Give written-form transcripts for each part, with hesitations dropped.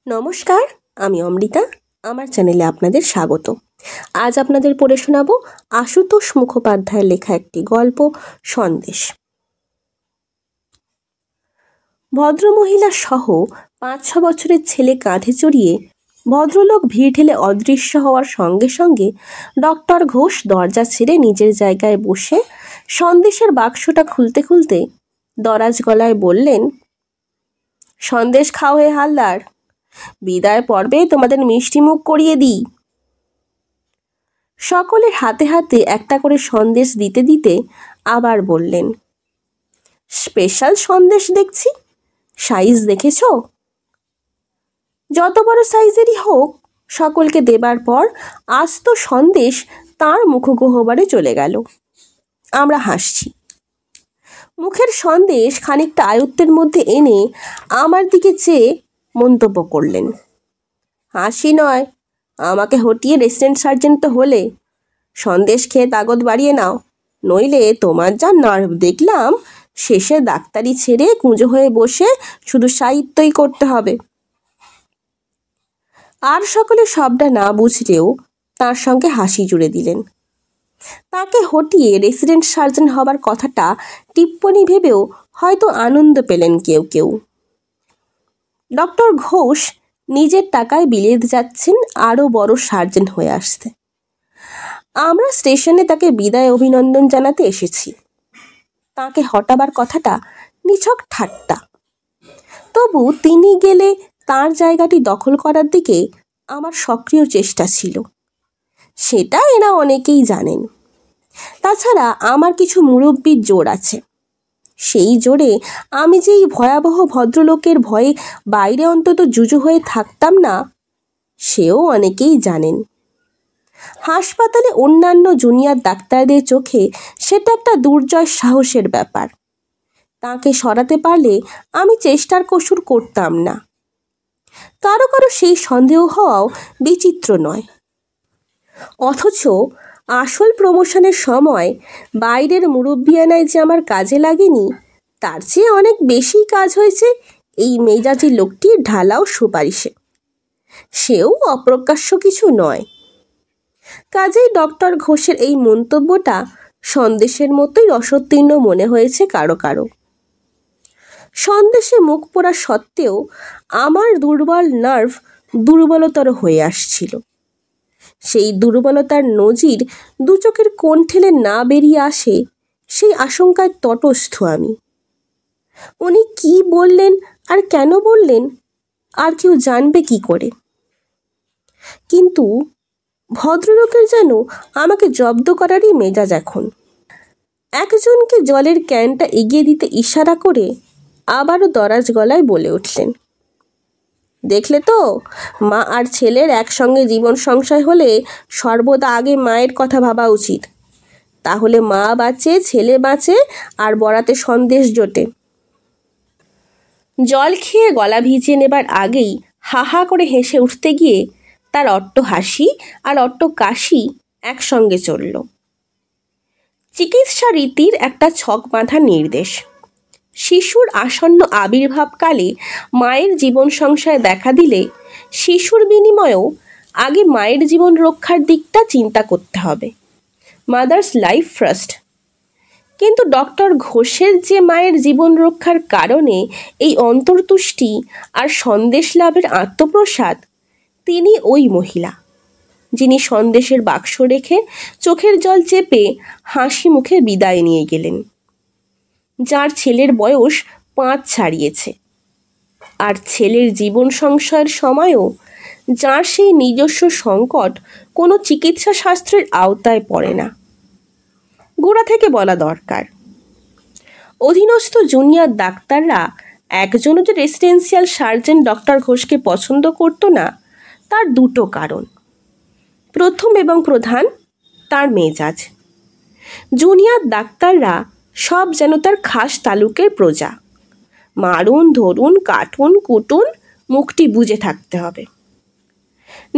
নমস্কার, আমি অমৃতা। আমার চ্যানেলে আপনাদের স্বাগত। আজ আপনাদের পড়ে শোনাব আশুতোষ মুখোপাধ্যায়ের লেখা একটি গল্প, সন্দেশ। ভদ্রমহিলা সহ 5-6 বছরের ছেলে কাঁধে চড়িয়ে ভদ্রলোক ভিড় ঠেলে অদৃশ্য হওয়ার সঙ্গে সঙ্গে ডক্টর ঘোষ দরজা ছেড়ে নিজের জায়গায় বসে সন্দেশের বাক্সটা খুলতে খুলতে দরাজ গলায় বললেন, সন্দেশ খাও হে হালদার, বিদায় পর্বে তোমাদের মিষ্টি মুখ করিয়ে দিই। সকলের হাতে হাতে একটা করে সন্দেশ দিতে দিতে আবার বললেন, স্পেশাল সন্দেশ দেখছি, সাইজ দেখেছ? যত বড় সাইজেরই হোক, সকলকে দেবার পর আস্ত সন্দেশ তাঁর মুখগহ্বরে চলে গেল। আমরা হাসছি। মুখের সন্দেশ খানিকটা আয়ত্তের মধ্যে এনে আমার দিকে চেয়ে মন্তব্য করলেন, হাসি নয়, আমাকে হটিয়ে রেসিডেন্ট সার্জেন্ট তো হলে। সন্দেশ খেয়ে তাগত বাড়িয়ে নাও, নইলে তোমার যা নার্ভ দেখলাম, শেষে ডাক্তারি ছেড়ে কুঁজো হয়ে বসে শুধু সাহিত্যই করতে হবে। আর সকলে সবটা না বুঝলেও তার সঙ্গে হাসি জুড়ে দিলেন। তাকে হটিয়ে রেসিডেন্ট সার্জন হবার কথাটা টিপ্পনি ভেবেও হয়তো আনন্দ পেলেন কেউ কেউ। ডক্টর ঘোষ নিজের টাকায় বিলেত যাচ্ছেন আরও বড় সার্জন হয়ে আসতে। আমরা স্টেশনে তাকে বিদায় অভিনন্দন জানাতে এসেছি। তাকে হটাবার কথাটা নিছক ঠাট্টা। তবু তিনি গেলে তার জায়গাটি দখল করার দিকে আমার সক্রিয় চেষ্টা ছিল, সেটা এরা অনেকেই জানেন। তাছাড়া আমার কিছু মুরব্বির জোর আছে। সেই জোরে আমি যে এই ভয়াবহ ভদ্রলোকের ভয়ে বাইরে অন্তত জুজু হয়ে থাকতাম না, সেও অনেকেই জানেন। হাসপাতালে অন্যান্য জুনিয়র ডাক্তারদের চোখে সেটা একটা দুর্জয় সাহসের ব্যাপার। তাকে সরাতে পারলে আমি চেষ্টার কসুর করতাম না। কারো কারো সেই সন্দেহ হওয়াও বিচিত্র নয়। অথচ আসল প্রমোশনের সময় বাইরের মুরব্বিয়ানায় যে আমার কাজে লাগেনি, তার চেয়ে অনেক বেশি কাজ হয়েছে এই মেজাজি লোকটির ঢালাও সুপারিশে। সেও অপ্রকাশ্য কিছু নয়। কাজেই ডক্টর ঘোষের এই মন্তব্যটা সন্দেশের মতোই রসোত্তীর্ণ মনে হয়েছে কারো কারো। সন্দেশে মুখ পোড়া সত্ত্বেও আমার দুর্বল নার্ভ দুর্বলতর হয়ে আসছিল। সেই দুর্বলতার নজির দু চোখের কোণ ঠেলে না বেরিয়ে আসে, সেই আশঙ্কায় তটস্থ আমি। উনি কি বললেন আর কেন বললেন, আর কেউ জানবে কি করে? কিন্তু ভদ্রলোকের যেন আমাকে জব্দ করারই মেজাজ এখন। একজনকে জলের ক্যানটা এগিয়ে দিতে ইশারা করে আবারও দরাজ গলায় বলে উঠলেন, দেখলে তো, মা আর ছেলের একসঙ্গে জীবন সংশয় হলে সর্বদা আগে মায়ের কথা ভাবা উচিত। তাহলে মা বাঁচে, ছেলে বাঁচে, আর বরাতে সন্দেশ জোটে। জল খেয়ে গলা ভিজিয়ে নেবার আগেই হা হা করে হেসে উঠতে গিয়ে তার অট্ট হাসি আর অট্ট কাশি একসঙ্গে চলল। চিকিৎসা রীতির একটা ছক বাঁধা নির্দেশ। শিশুর আসন্ন আবির্ভাবকালে মায়ের জীবন সংশয় দেখা দিলে শিশুর বিনিময়েও আগে মায়ের জীবন রক্ষার দিকটা চিন্তা করতে হবে। Mother's life first. কিন্তু ডক্টর ঘোষের যে মায়ের জীবন রক্ষার কারণে এই অন্তর্তুষ্টি আর সন্দেশ লাভের আত্মপ্রসাদ, তিনি ওই মহিলা যিনি সন্দেশের বাক্স রেখে চোখের জল চেপে হাসি মুখে বিদায় নিয়ে গেলেন, যার ছেলের বয়স 5 ছাড়িয়েছে, আর ছেলের জীবন সংশয়ের সময়ও যার সেই নিজস্ব সংকট কোনো চিকিৎসা শাস্ত্রের আওতায় পড়ে না। গোড়া থেকে বলা দরকার, অধীনস্থ জুনিয়র ডাক্তাররা একজনও যে রেসিডেন্সিয়াল সার্জন ডক্টর ঘোষকে পছন্দ করত না, তার দুটো কারণ। প্রথম এবং প্রধান, তার মেজাজ। জুনিয়র ডাক্তাররা সব যেন তার খাস তালুকের প্রজা। মারুন ধরুন কাটুন কুটুন, মুখটি বুজে থাকতে হবে।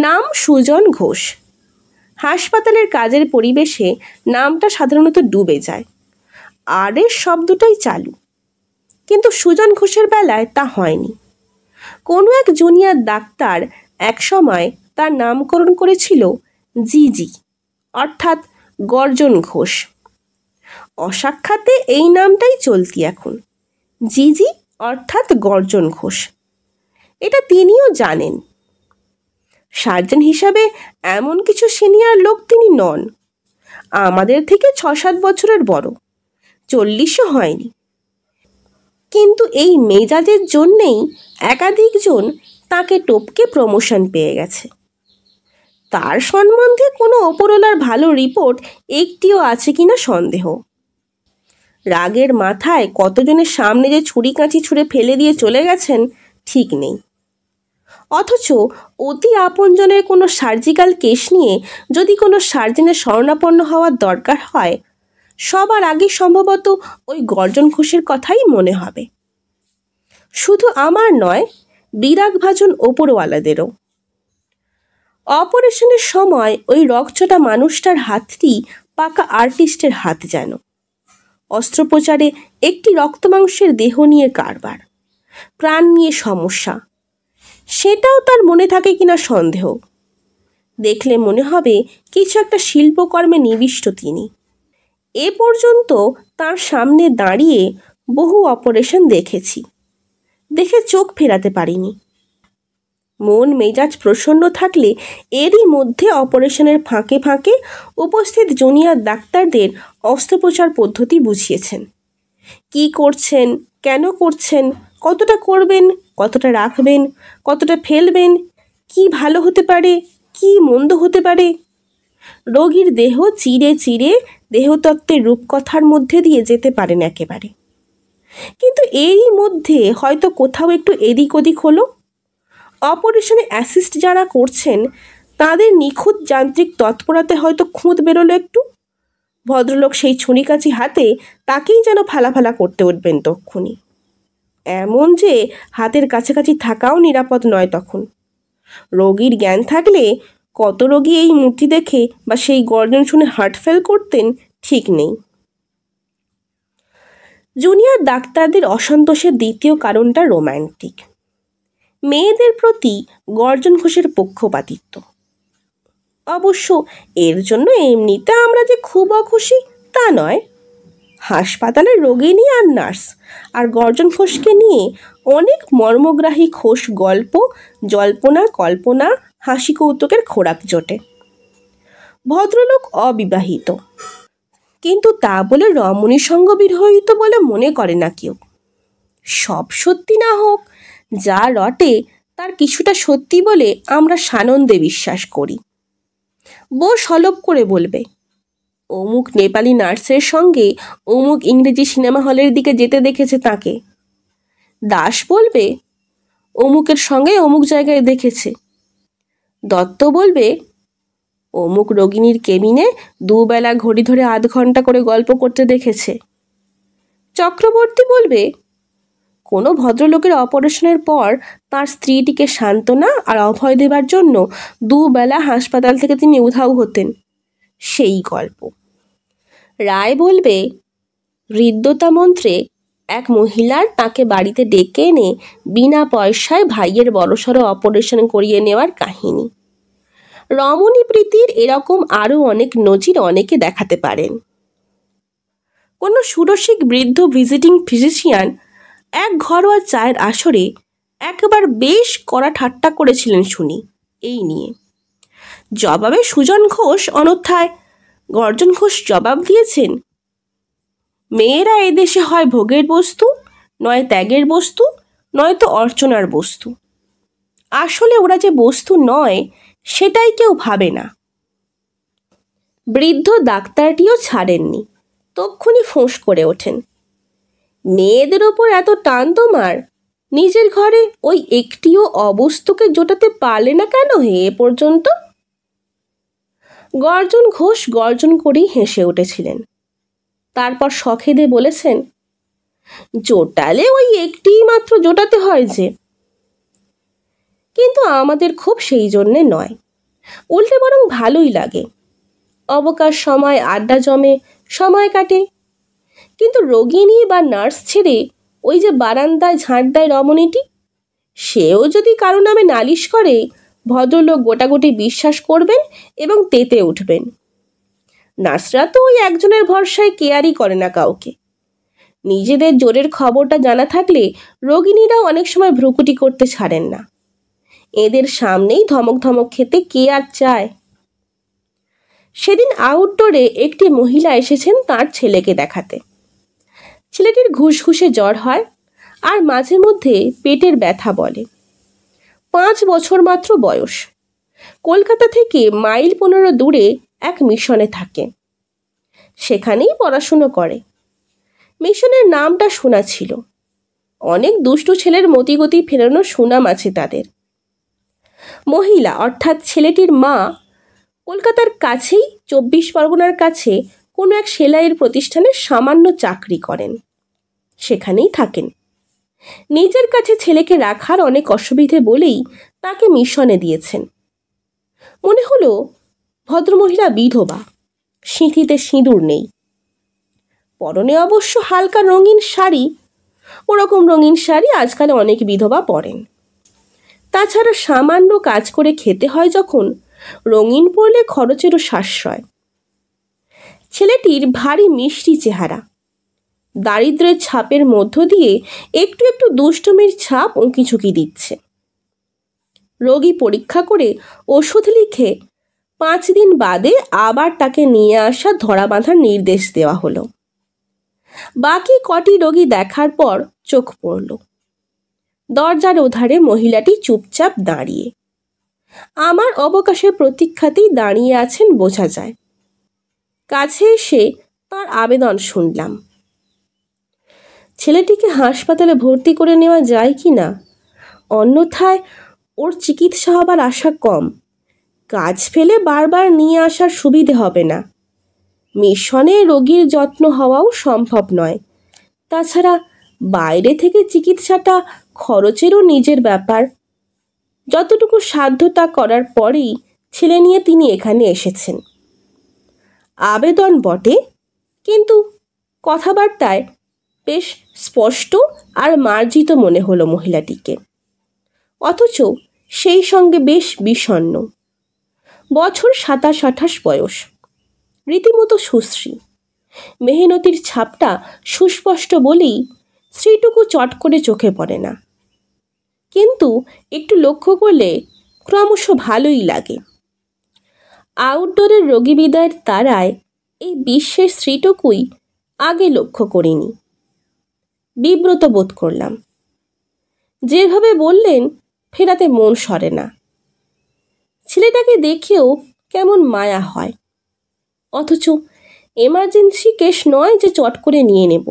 নাম সুজন ঘোষ। হাসপাতালের কাজের পরিবেশে নামটা সাধারণত ডুবে যায়, আর এর শব্দটাই চালু। কিন্তু সুজন ঘোষের বেলায় তা হয়নি। কোনো এক জুনিয়র ডাক্তার একসময় তার নামকরণ করেছিল জিজি, অর্থাৎ গর্জন ঘোষ। অসাক্ষাতে এই নামটাই চলতি এখন, জিজি অর্থাৎ গর্জন ঘোষ। এটা তিনিও জানেন। সার্জন হিসাবে এমন কিছু সিনিয়র লোক তিনি নন। আমাদের থেকে 6-7 বছরের বড়, 40ও হয়নি। কিন্তু এই মেজাজের জন্যেই একাধিকজন তাকে টপকে প্রমোশন পেয়ে গেছে। তার সম্বন্ধে কোনো ওপরওয়ালার ভালো রিপোর্ট একটিও আছে কিনা সন্দেহ। রাগের মাথায় কতজনের সামনে যে ছুরি কাঁচি ছুঁড়ে ফেলে দিয়ে চলে গেছেন ঠিক নেই। অথচ অতি আপনজনের কোনো সার্জিক্যাল কেস নিয়ে যদি কোনো সার্জনের শরণাপন্ন হওয়ার দরকার হয়, সবার আগে সম্ভবত ওই গর্জন ঘোষের কথাই মনে হবে। শুধু আমার নয়, বিরাগভাজন ওপরওয়ালাদেরও। অপারেশনের সময় ওই রকচটা মানুষটার হাতটি পাকা আর্টিস্টের হাত যেন। অস্ত্রোপচারে একটি রক্তমাংসের দেহ নিয়ে কারবার, প্রাণ নিয়ে সমস্যা, সেটাও তার মনে থাকে কিনা সন্দেহ। দেখলে মনে হবে কিছু একটা শিল্পকর্মে নিবিষ্ট তিনি। এ পর্যন্ত তার সামনে দাঁড়িয়ে বহু অপারেশন দেখেছি, দেখে চোখ ফেরাতে পারিনি। মন মেজাজ প্রসন্ন থাকলে এরই মধ্যে অপারেশনের ফাঁকে ফাঁকে উপস্থিত জুনিয়র ডাক্তারদের অস্ত্রোপচার পদ্ধতি বুঝিয়েছেন। কি করছেন, কেন করছেন, কতটা করবেন, কতটা রাখবেন, কতটা ফেলবেন, কি ভালো হতে পারে, কি মন্দ হতে পারে। রোগীর দেহ চিরে চিরে দেহতত্ত্বের রূপকথার মধ্যে দিয়ে যেতে পারেন একেবারে। কিন্তু এরই মধ্যে হয়তো কোথাও একটু এদিক ওদিক হলো। অপারেশনে অ্যাসিস্ট যারা করছেন তাদের নিখুঁত যান্ত্রিক তৎপরতে হয়তো খুঁত বেরোলো একটু। ভদ্রলোক সেই ছুরিকাছি হাতে তাকেই যেন ফালাফালা করতে উঠবেন তক্ষুনি। এমন যে হাতের কাছাকাছি থাকাও নিরাপদ নয় তখন। রোগীর জ্ঞান থাকলে কত রোগী এই মূর্তি দেখে বা সেই গর্জন শুনে হার্ট ফেল করতেন ঠিক নেই। জুনিয়র ডাক্তারদের অসন্তোষের দ্বিতীয় কারণটা রোম্যান্টিক। মেয়েদের প্রতি গর্জন ঘোষের পক্ষপাতিত্ব। অবশ্য এর জন্য এমনিতে আমরা যে খুব অখুশি তা নয়। হাসপাতালের রোগিণী আর নার্স আর গর্জন ঘোষকে নিয়ে অনেক মর্মগ্রাহী ঘোষ গল্প, জল্পনা, কল্পনা, হাসি কৌতুকের খোরাক জোটে। ভদ্রলোক অবিবাহিত, কিন্তু তা বলে রমণী সঙ্গ বিরহিত বলে মনে করে না কেউ। সব সত্যি না হোক, যা রটে তার কিছুটা সত্যি বলে আমরা সানন্দে বিশ্বাস করি। বউ সলভ করে বলবে, অমুক নেপালি নার্সের সঙ্গে অমুক ইংরেজি সিনেমা হলের দিকে যেতে দেখেছে তাকে। দাস বলবে, অমুকের সঙ্গে অমুক জায়গায় দেখেছে। দত্ত বলবে, অমুক রোগিণীর কেবিনে দুবেলা ঘড়ি ধরে আধ ঘন্টা করে গল্প করতে দেখেছে। চক্রবর্তী বলবে, কোনো ভদ্রলোকের অপারেশনের পর তার স্ত্রীটিকে সান্ত্বনা আর অভয় দেবার জন্য দুবেলা হাসপাতাল থেকে তিনি উধাও হতেন, সেই গল্প। রায় বলবে, হৃদ্যতা মন্ত্রে এক মহিলার তাকে বাড়িতে ডেকে এনে বিনা পয়সায় ভাইয়ের বড়সড় অপারেশন করিয়ে নেওয়ার কাহিনী। রমণী প্রীতির এরকম আরও অনেক নজির অনেকে দেখাতে পারেন। কোনো সুরসিক বৃদ্ধ ভিজিটিং ফিজিশিয়ান এক ঘরোয়া চায়ের আসরে একবার বেশ কড়া ঠাট্টা করেছিলেন শুনি এই নিয়ে। জবাবে সুজন ঘোষ অন্যথায় গর্জন ঘোষ জবাব দিয়েছেন, মেয়েরা এদেশে হয় ভোগের বস্তু, নয় ত্যাগের বস্তু, নয়তো অর্চনার বস্তু। আসলে ওরা যে বস্তু নয় সেটাই কেউ ভাবে না। বৃদ্ধ ডাক্তারটিও ছাড়েননি, তক্ষুনি ফোঁস করে ওঠেন, মেয়েদের ওপর এত টান তোমার, নিজের ঘরে ওই একটিও অবস্তুকে জোটাতে পারলে না কেন হে এ পর্যন্ত? গর্জন ঘোষ গর্জন করেই হেসে উঠেছিলেন। তারপর শখেদে বলেছেন, জোটালে ওই একটিই মাত্র জোটাতে হয় যে। কিন্তু আমাদের খুব সেই জন্যে নয়, উল্টে বরং ভালোই লাগে। অবকাশ সময় আড্ডা জমে, সময় কাটে। কিন্তু রোগিণী বা নার্স ছেড়ে ওই যে বারান্দায় ঝাঁট দেয় রমণীটি, সেও যদি কারো নামে নালিশ করে, ভদ্রলোক গোটাগুটি বিশ্বাস করবেন এবং তেতে উঠবেন। নার্সরা তো ওই একজনের ভরসায় কেয়ারই করে না কাউকে। নিজেদের জোরের খবরটা জানা থাকলে রোগিণীরাও অনেক সময় ভ্রুকুটি করতে ছাড়েন না। এদের সামনেই ধমক ধমক খেতে কে আর চায়? সেদিন আউটডোরে একটি মহিলা এসেছেন তার ছেলেকে দেখাতে। ছেলেটির ঘুষঘুষে জ্বর হয় আর মাঝে মধ্যে পেটের ব্যথা বলে। 5 বছর মাত্র বয়স। কলকাতা থেকে মাইল 15 দূরে এক মিশনে থাকে। সেখানেই পড়াশুনো করে। মিশনের নামটা শোনা ছিল। অনেক দুষ্টু ছেলের মতিগতি ফেরানো সুনাম আছে তাদের। মহিলা অর্থাৎ ছেলেটির মা কলকাতার কাছেই 24 পরগনার কাছে কোনো এক সেলাইয়ের প্রতিষ্ঠানে সামান্য চাকরি করেন। সেখানেই থাকেন। নিজের কাছে ছেলেকে রাখার অনেক অসুবিধে বলেই তাকে মিশনে দিয়েছেন। মনে হলো ভদ্রমহিলা বিধবা, সিঁথিতে সিঁদুর নেই। পরনে অবশ্য হালকা রঙিন শাড়ি। ওরকম রঙিন শাড়ি আজকাল অনেক বিধবা পরেন। তাছাড়া সামান্য কাজ করে খেতে হয় যখন, রঙিন পরলে খরচেরও সাশ্রয়। ছেলেটির ভারী মিষ্টি চেহারা। দারিদ্র্যের ছাপের মধ্য দিয়ে একটু একটু দুষ্টুমির ছাপ উঁকিঝুঁকি দিচ্ছে। রোগী পরীক্ষা করে ওষুধ লিখে 5 দিন বাদে আবার তাকে নিয়ে আসা ধরা বাঁধার নির্দেশ দেওয়া হলো। বাকি কটি রোগী দেখার পর চোখ পড়ল। দরজার ওধারে মহিলাটি চুপচাপ দাঁড়িয়ে। আমার অবকাশের প্রতীক্ষাতেই দাঁড়িয়ে আছেন বোঝা যায়। কাছে এসে তার আবেদন শুনলাম। ছেলেটিকে হাসপাতালে ভর্তি করে নেওয়া যায় কি না, অন্যথায় ওর চিকিৎসা হবার আশা কম। কাজ ফেলে বারবার নিয়ে আসার সুবিধে হবে না। মিশনে রোগীর যত্ন হওয়াও সম্ভব নয়। তাছাড়া বাইরে থেকে চিকিৎসাটা খরচেরও নিজের ব্যাপার। যতটুকু সাধ্য তা করার পরেই ছেলে নিয়ে তিনি এখানে এসেছেন। আবেদন বটে, কিন্তু কথাবার্তায় বেশ স্পষ্ট আর মার্জিত মনে হলো মহিলাটিকে। অথচ সেই সঙ্গে বেশ বিষণ্ণ। বছর 27-28 বয়স। রীতিমতো সুশ্রী। মেহনতির ছাপটা সুস্পষ্ট বলেই স্ত্রীটুকু চট করে চোখে পড়ে না, কিন্তু একটু লক্ষ্য করলে ক্রমশ ভালোই লাগে। আউটডোরের রোগী বিদায়ের তারায় এই বিশ্বের স্ত্রীটুকুই আগে লক্ষ্য করিনি। বিব্রত বোধ করলাম। যেভাবে বললেন ফেরাতে মন সরে না। ছেলেটাকে দেখেও কেমন মায়া হয়। অথচ এমার্জেন্সি কেস নয় যে চট করে নিয়ে নেব।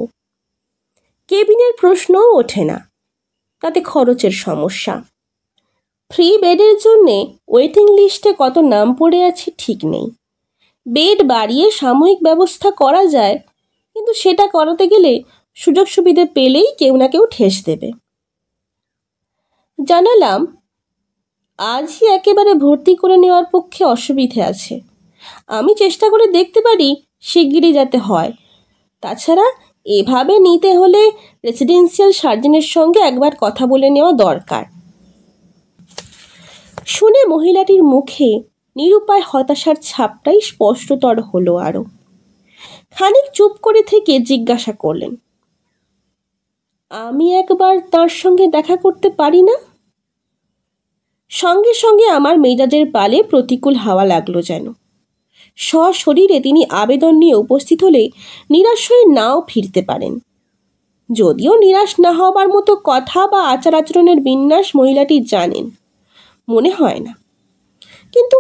কেবিনের প্রশ্নও ওঠে না, তাতে খরচের সমস্যা। ফ্রি বেডের জন্যে ওয়েটিং লিস্টে কত নাম পড়ে আছে ঠিক নেই। বেড বাড়িয়ে সাময়িক ব্যবস্থা করা যায়, কিন্তু সেটা করাতে গেলে সুযোগ সুবিধে পেলেই কেউ না কেউ ঠেস দেবে। জানালাম আজই একেবারে ভর্তি করে নেওয়ার পক্ষে অসুবিধে আছে। আমি চেষ্টা করে দেখতে পারি শিগগিরই যাতে হয়। তাছাড়া এভাবে নিতে হলে রেসিডেন্সিয়াল সার্জনের সঙ্গে একবার কথা বলে নেওয়া দরকার। শুনে মহিলাটির মুখে নিরুপায় হতাশার ছাপটাই স্পষ্টতর হলো আরো। খানিক চুপ করে থেকে জিজ্ঞাসা করলেন, আমি একবার তার সঙ্গে দেখা করতে পারি না? সঙ্গে সঙ্গে আমার মেজাজের পালে প্রতিকূল হাওয়া লাগলো যেন। সশরীরে তিনি আবেদন নিয়ে উপস্থিত হলে নিরাশ হয়ে নাও ফিরতে পারেন। যদিও নিরাশ না হবার মতো কথা বা আচার আচরণের বিন্যাস মহিলাটি জানেন মনে হয় না, কিন্তু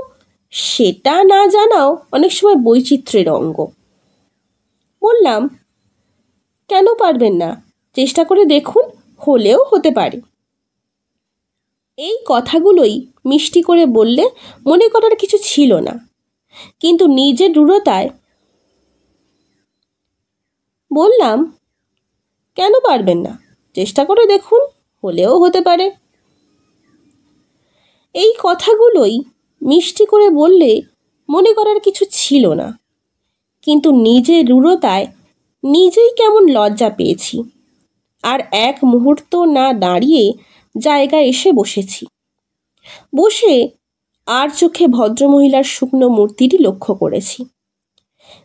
সেটা না জানাও অনেক সময় বৈচিত্র্যের অঙ্গ। বললাম, কেন পারবেন না? চেষ্টা করে দেখুন, হলেও হতে পারে। এই কথাগুলোই মিষ্টি করে বললে মনে করার কিছু ছিল না, কিন্তু নিজের দৃঢ়তায় বললাম, কেন পারবেন না? চেষ্টা করে দেখুন, হলেও হতে পারে। এই কথাগুলোই মিষ্টি করে বললে মনে করার কিছু ছিল না, কিন্তু নিজের দৃঢ়তায় নিজেই কেমন লজ্জা পেয়েছি। আর এক মুহূর্ত না দাঁড়িয়ে জায়গায় এসে বসেছি। বসে আর চোখে ভদ্রমহিলার শুকনো মূর্তিটি লক্ষ্য করেছি।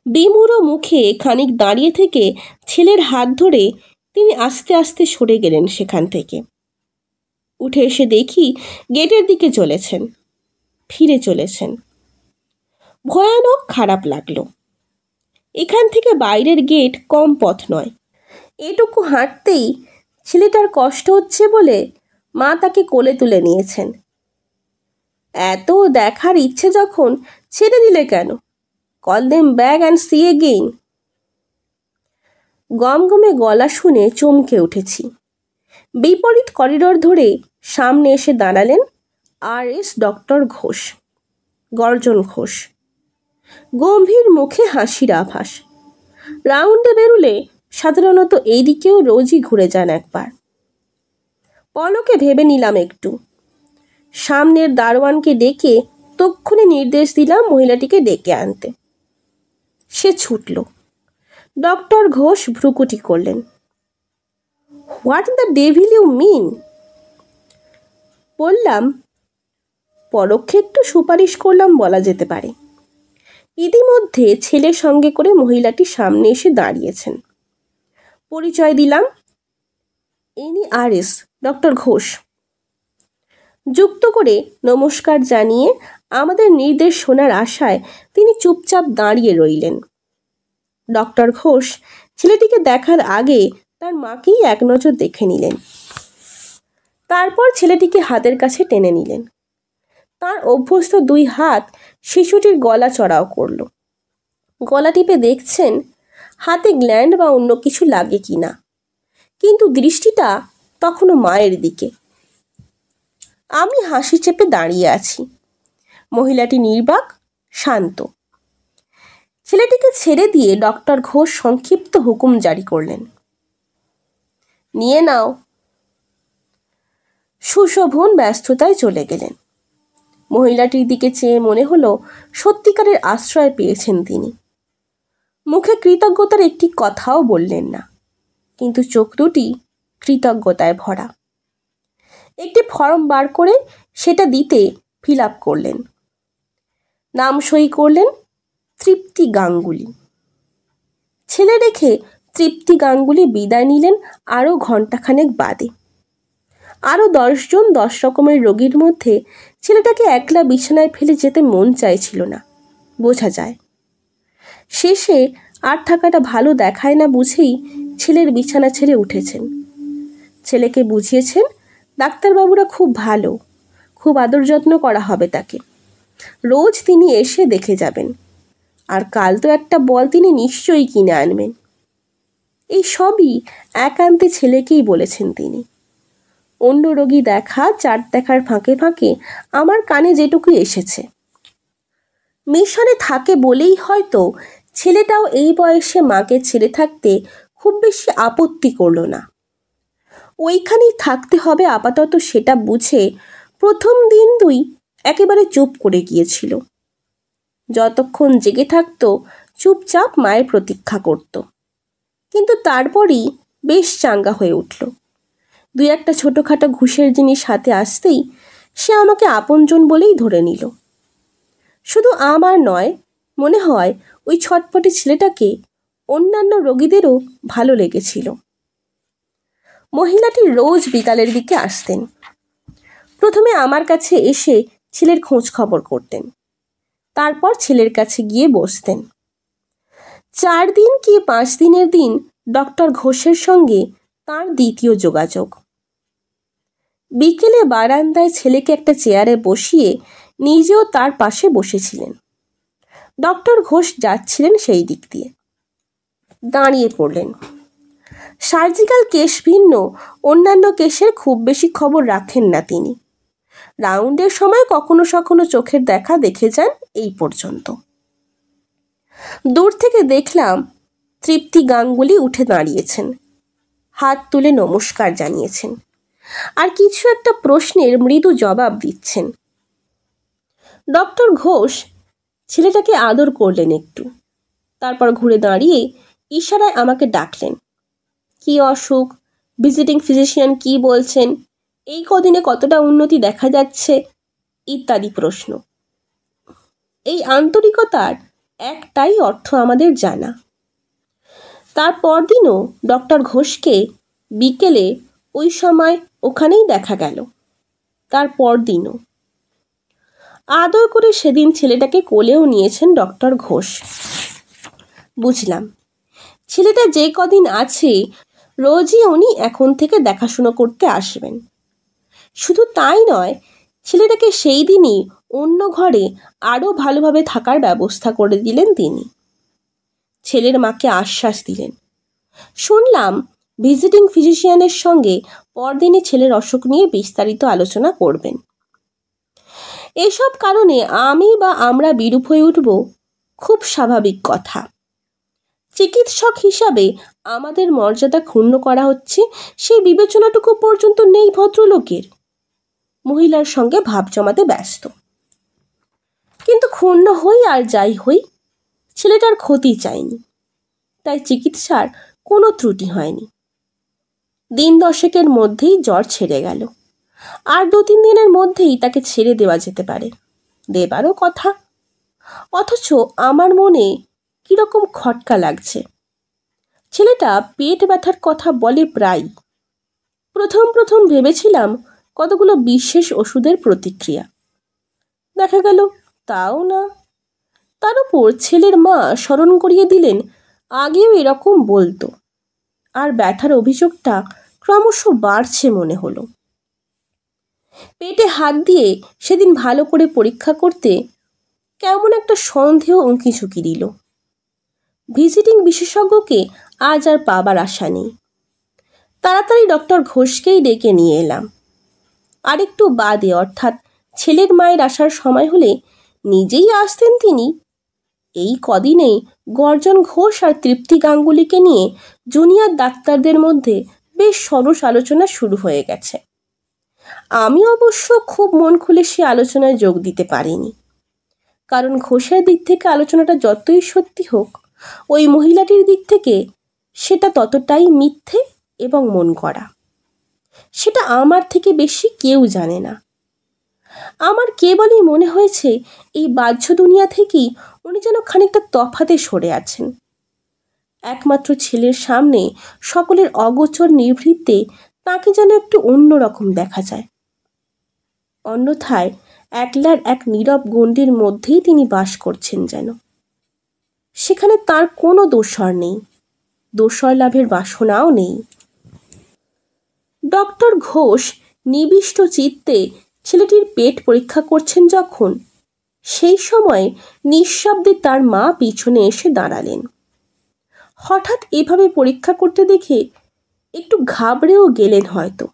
বিমূঢ় মুখে খানিক দাঁড়িয়ে থেকে ছেলের হাত ধরে তিনি আস্তে আস্তে সরে গেলেন সেখান থেকে। উঠে এসে দেখি গেটের দিকে চলেছেন, ফিরে চলেছেন। ভয়ানক খারাপ লাগলো। এখান থেকে বাইরের গেট কম পথ নয়। এটুকু হাঁটতেই ছেলেটার কষ্ট হচ্ছে বলে মা তাকে কোলে তুলে নিয়েছেন। এত দেখার ইচ্ছে যখন ছেড়ে দিলে কেন? Call them back and see again. গমগমে গলা শুনে চমকে উঠেছি। বিপরীত করিডোর ধরে সামনে এসে দাঁড়ালেন RS ডক্টর ঘোষ, গর্জন ঘোষ। গম্ভীর মুখে হাসির আভাস। রাউন্ডে বেরুলে সাধারণত এই দিকেও রোজই ঘুরে যান একবার। পলকে ভেবে নিলাম একটু। সামনের দারোয়ানকে ডেকে তক্ষুনি নির্দেশ দিলাম মহিলাটিকে ডেকে আনতে। সে ছুটল। ডক্টর ঘোষ ভ্রুকুটি করলেন। What the devil you mean? বললাম, পরোক্ষে একটু সুপারিশ করলাম বলা যেতে পারে। ইতিমধ্যে ছেলের সঙ্গে করে মহিলাটি সামনে এসে দাঁড়িয়েছেন। পরিচয় দিলাম, ইনি RS ডক্টর ঘোষ। যুক্ত করে নমস্কার জানিয়ে আমাদের নির্দেশ শোনার আশায় তিনি চুপচাপ দাঁড়িয়ে রইলেন। ডক্টর ঘোষ ছেলেটিকে দেখার আগে তার মাকেই এক নজর দেখে নিলেন। তারপর ছেলেটিকে হাতের কাছে টেনে নিলেন। তার অভ্যস্ত দুই হাত শিশুটির গলা চড়াও করল। গলা টিপে দেখছেন হাতে গ্ল্যান্ড বা অন্য কিছু লাগে কিনা, কিন্তু দৃষ্টিটা তখনও মায়ের দিকে। আমি হাসি চেপে দাঁড়িয়ে আছি। মহিলাটি নির্বাক, শান্ত। ছেলেটিকে ছেড়ে দিয়ে ডক্টর ঘোষ সংক্ষিপ্ত হুকুম জারি করলেন, নিয়ে নাও। সুশোভন ব্যস্ততায় চলে গেলেন। মহিলাটির দিকে চেয়ে মনে হলো সত্যিকারের আশ্রয় পেয়েছেন তিনি। মুখে কৃতজ্ঞতার একটি কথাও বললেন না, কিন্তু চোখ দুটি কৃতজ্ঞতায় ভরা। একটি ফর্ম বার করে সেটা দিতে ফিল আপ করলেন। নাম সই করলেন তৃপ্তি গাঙ্গুলি। ছেলে রেখে তৃপ্তি গাঙ্গুলি বিদায় নিলেন আরও ঘণ্টাখানেক বাদে। আরও 10 জন 10 রকমের রোগীর মধ্যে ছেলেটাকে একলা বিছানায় ফেলে যেতে মন চাইছিল না, বোঝা যায়। শেষে আর থাকাটা ভালো দেখায় না বুঝেই ছেলের বিছানা ছেড়ে উঠেছেন। ছেলেকে বুঝিয়েছেন ডাক্তারবাবুরা খুব ভালো, খুব আদর যত্ন করা হবে তাকে। রোজ তিনি এসে দেখে যাবেন, আর কাল তো একটা বল তিনি নিশ্চয়ই কিনে আনবেন। এই সবই একান্তে ছেলেকেই বলেছেন তিনি। অন্য রোগী দেখা, চাট দেখার ফাঁকে ফাঁকে আমার কানে যেটুকু এসেছে। মিশনে থাকে বলেই হয়তো ছেলেটাও এই বয়সে মাকে ছেড়ে থাকতে খুব বেশি আপত্তি করল না। ওইখানেই থাকতে হবে আপাতত সেটা বুঝে প্রথম দিন 2 একেবারে চুপ করে গিয়েছিল। যতক্ষণ জেগে থাকতো চুপচাপ মায়ের প্রতীক্ষা করত। কিন্তু তারপরই বেশ চাঙ্গা হয়ে উঠল। 2-1টা ছোটোখাটো ঘুষের জিনিস হাতে আসতেই সে আমাকে আপনজন বলেই ধরে নিল। শুধু আমার নয়, মনে হয় ওই ছটপটে ছেলেটাকে অন্যান্য রোগীদেরও ভালো লেগেছিল। মহিলাটি রোজ বিকালের দিকে আসতেন। প্রথমে আমার কাছে এসে ছেলের খোঁজ খবর করতেন, তারপর ছেলের কাছে গিয়ে বসতেন। 4 দিন কি 5 দিনের দিন ডক্টর ঘোষের সঙ্গে তার দ্বিতীয় যোগাযোগ। বিকেলে বারান্দায় ছেলেকে একটা চেয়ারে বসিয়ে নিজেও তার পাশে বসেছিলেন। ডক্টর ঘোষ যাচ্ছিলেন সেই দিক দিয়ে। দাঁড়িয়ে পড়লেন। সার্জিক্যাল কেস ভিন্ন অন্যান্য কেসের খুব বেশি খবর রাখেন না তিনি। রাউন্ডের সময় কখনো কখনো চোখের দেখা দেখে যান, এই পর্যন্ত। দূর থেকে দেখলাম তৃপ্তি গাঙ্গুলি উঠে দাঁড়িয়েছেন, হাত তুলে নমস্কার জানিয়েছেন, আর কিছু একটা প্রশ্নের মৃদু জবাব দিচ্ছেন। ডক্টর ঘোষ ছেলেটাকে আদর করলেন একটু, তারপর ঘুরে দাঁড়িয়ে ইশারায় আমাকে ডাকলেন। কি অসুখ, ভিজিটিং ফিজিশিয়ান কি বলছেন, এই কদিনে কতটা উন্নতি দেখা যাচ্ছে ইত্যাদি প্রশ্ন। এই আন্তরিকতার একটাই অর্থ আমাদের জানা। তার পরদিনও ডক্টর ঘোষকে বিকেলে ওই সময় ওখানেই দেখা গেল। তার পরদিনও আদর করে সেদিন ছেলেটাকে কোলেও নিয়েছেন ডক্টর ঘোষ। বুঝলাম, ছেলেটা যে কদিন আছে রোজই উনি এখন থেকে দেখাশুনো করতে আসবেন। শুধু তাই নয়, ছেলেটাকে সেই দিনই অন্য ঘরে আরও ভালোভাবে থাকার ব্যবস্থা করে দিলেন তিনি। ছেলের মাকে আশ্বাস দিলেন। শুনলাম ভিজিটিং ফিজিশিয়ানের সঙ্গে পরদিনে ছেলের অসুখ নিয়ে বিস্তারিত আলোচনা করবেন। এসব কারণে আমি বা আমরা বিরূপ হয়ে উঠব খুব স্বাভাবিক কথা। চিকিৎসক হিসাবে আমাদের মর্যাদা ক্ষুণ্ণ করা হচ্ছে, সেই বিবেচনাটুকু পর্যন্ত নেই ভদ্রলোকের। মহিলার সঙ্গে ভাব জমাতে ব্যস্ত। কিন্তু ক্ষুণ্ণ হই আর যাই হই, ছেলেটার ক্ষতি চাইনি, তাই চিকিৎসার কোনো ত্রুটি হয়নি। দিন 10 মধ্যেই জ্বর ছেড়ে গেল। আর 2-3 দিনের মধ্যেই তাকে ছেড়ে দেওয়া যেতে পারে, দেবারও কথা। অথচ আমার মনে কিরকম খটকা লাগছে। ছেলেটা পেট ব্যথার কথা বলে প্রায়। প্রথম ভেবেছিলাম কতগুলো বিশেষ ওষুধের প্রতিক্রিয়া, দেখা গেল তাও না। তার উপর ছেলের মা স্মরণ করিয়ে দিলেন আগেও এরকম বলতো, আর ব্যথার অভিযোগটা ক্রমশ বাড়ছে মনে হলো। পেটে হাত দিয়ে সেদিন ভালো করে পরীক্ষা করতে কেমন একটা সন্দেহ উঁকি ঝুঁকি দিল। ভিজিটিং বিশেষজ্ঞকে আজ আর পাবার আশা নেই। তাড়াতাড়ি ডক্টর ঘোষকেই ডেকে নিয়ে এলাম। আরেকটু বাদে, অর্থাৎ ছেলের মায়ের আসার সময় হলে নিজেই আসতেন তিনি। এই কদিনেই গর্জন ঘোষ আর তৃপ্তি গাঙ্গুলিকে নিয়ে জুনিয়র ডাক্তারদের মধ্যে বেশ সরস আলোচনা শুরু হয়ে গেছে। আমি অবশ্য খুব মন খুলে সে আলোচনায় যোগ দিতে পারিনি, কারণ ঘোষের দিক থেকে আলোচনাটা যতই সত্যি হোক, ওই মহিলাটির দিক থেকে সেটা ততটাই মিথ্যে এবং মন করা। সেটা আমার থেকে বেশি কেউ জানে না। আমার কেবলই মনে হয়েছে এই বাহ্য দুনিয়া থেকেই উনি যেন খানিকটা তফাতে সরে আছেন। একমাত্র ছেলের সামনে সকলের অগোচর নিভৃতে তাকে যেন একটু অন্যরকম দেখা যায়। অন্যথায় একলার এক নীরব গণ্ডির মধ্যেই তিনি বাস করছেন যেন। সেখানে তার কোনো দোসর নেই, দোসর লাভের বাসনাও নেই। ডক্টর ঘোষ নিবিষ্ট চিত্তে ছেলেটির পেট পরীক্ষা করছেন যখন, সেই সময় নিঃশব্দে তার মা পিছনে এসে দাঁড়ালেন। হঠাৎ এভাবে পরীক্ষা করতে দেখে একটু ঘাবড়েও গেলেন হয়তো।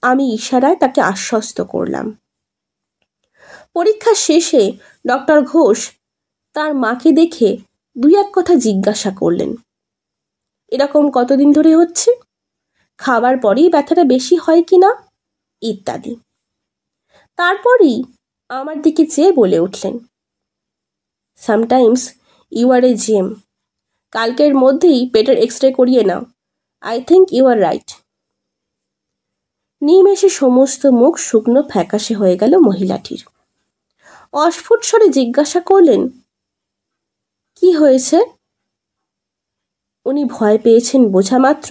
আমি ইশারায় তাকে আশ্বস্ত করলাম। পরীক্ষা শেষে ডক্টর ঘোষ তার মাকে দেখে 2-1 কথা জিজ্ঞাসা করলেন। এরকম কতদিন ধরে হচ্ছে, খাবার পরেই ব্যথাটা বেশি হয় কি না, ইত্যাদি। তারপরই আমার দিকে চেয়ে বলে উঠলেন, সামটাইমস ইউ আর এ জেম। কালকের মধ্যেই পেটের এক্সরে করিয়ে নাও। I think you are right. নিমেষে সমস্ত মুখ শুকনো ফ্যাকাশে হয়ে গেল মহিলাটির। অস্ফুট স্বরে জিজ্ঞাসা করলেন, কি হয়েছে? উনি ভয় পেয়েছেন বোঝা মাত্র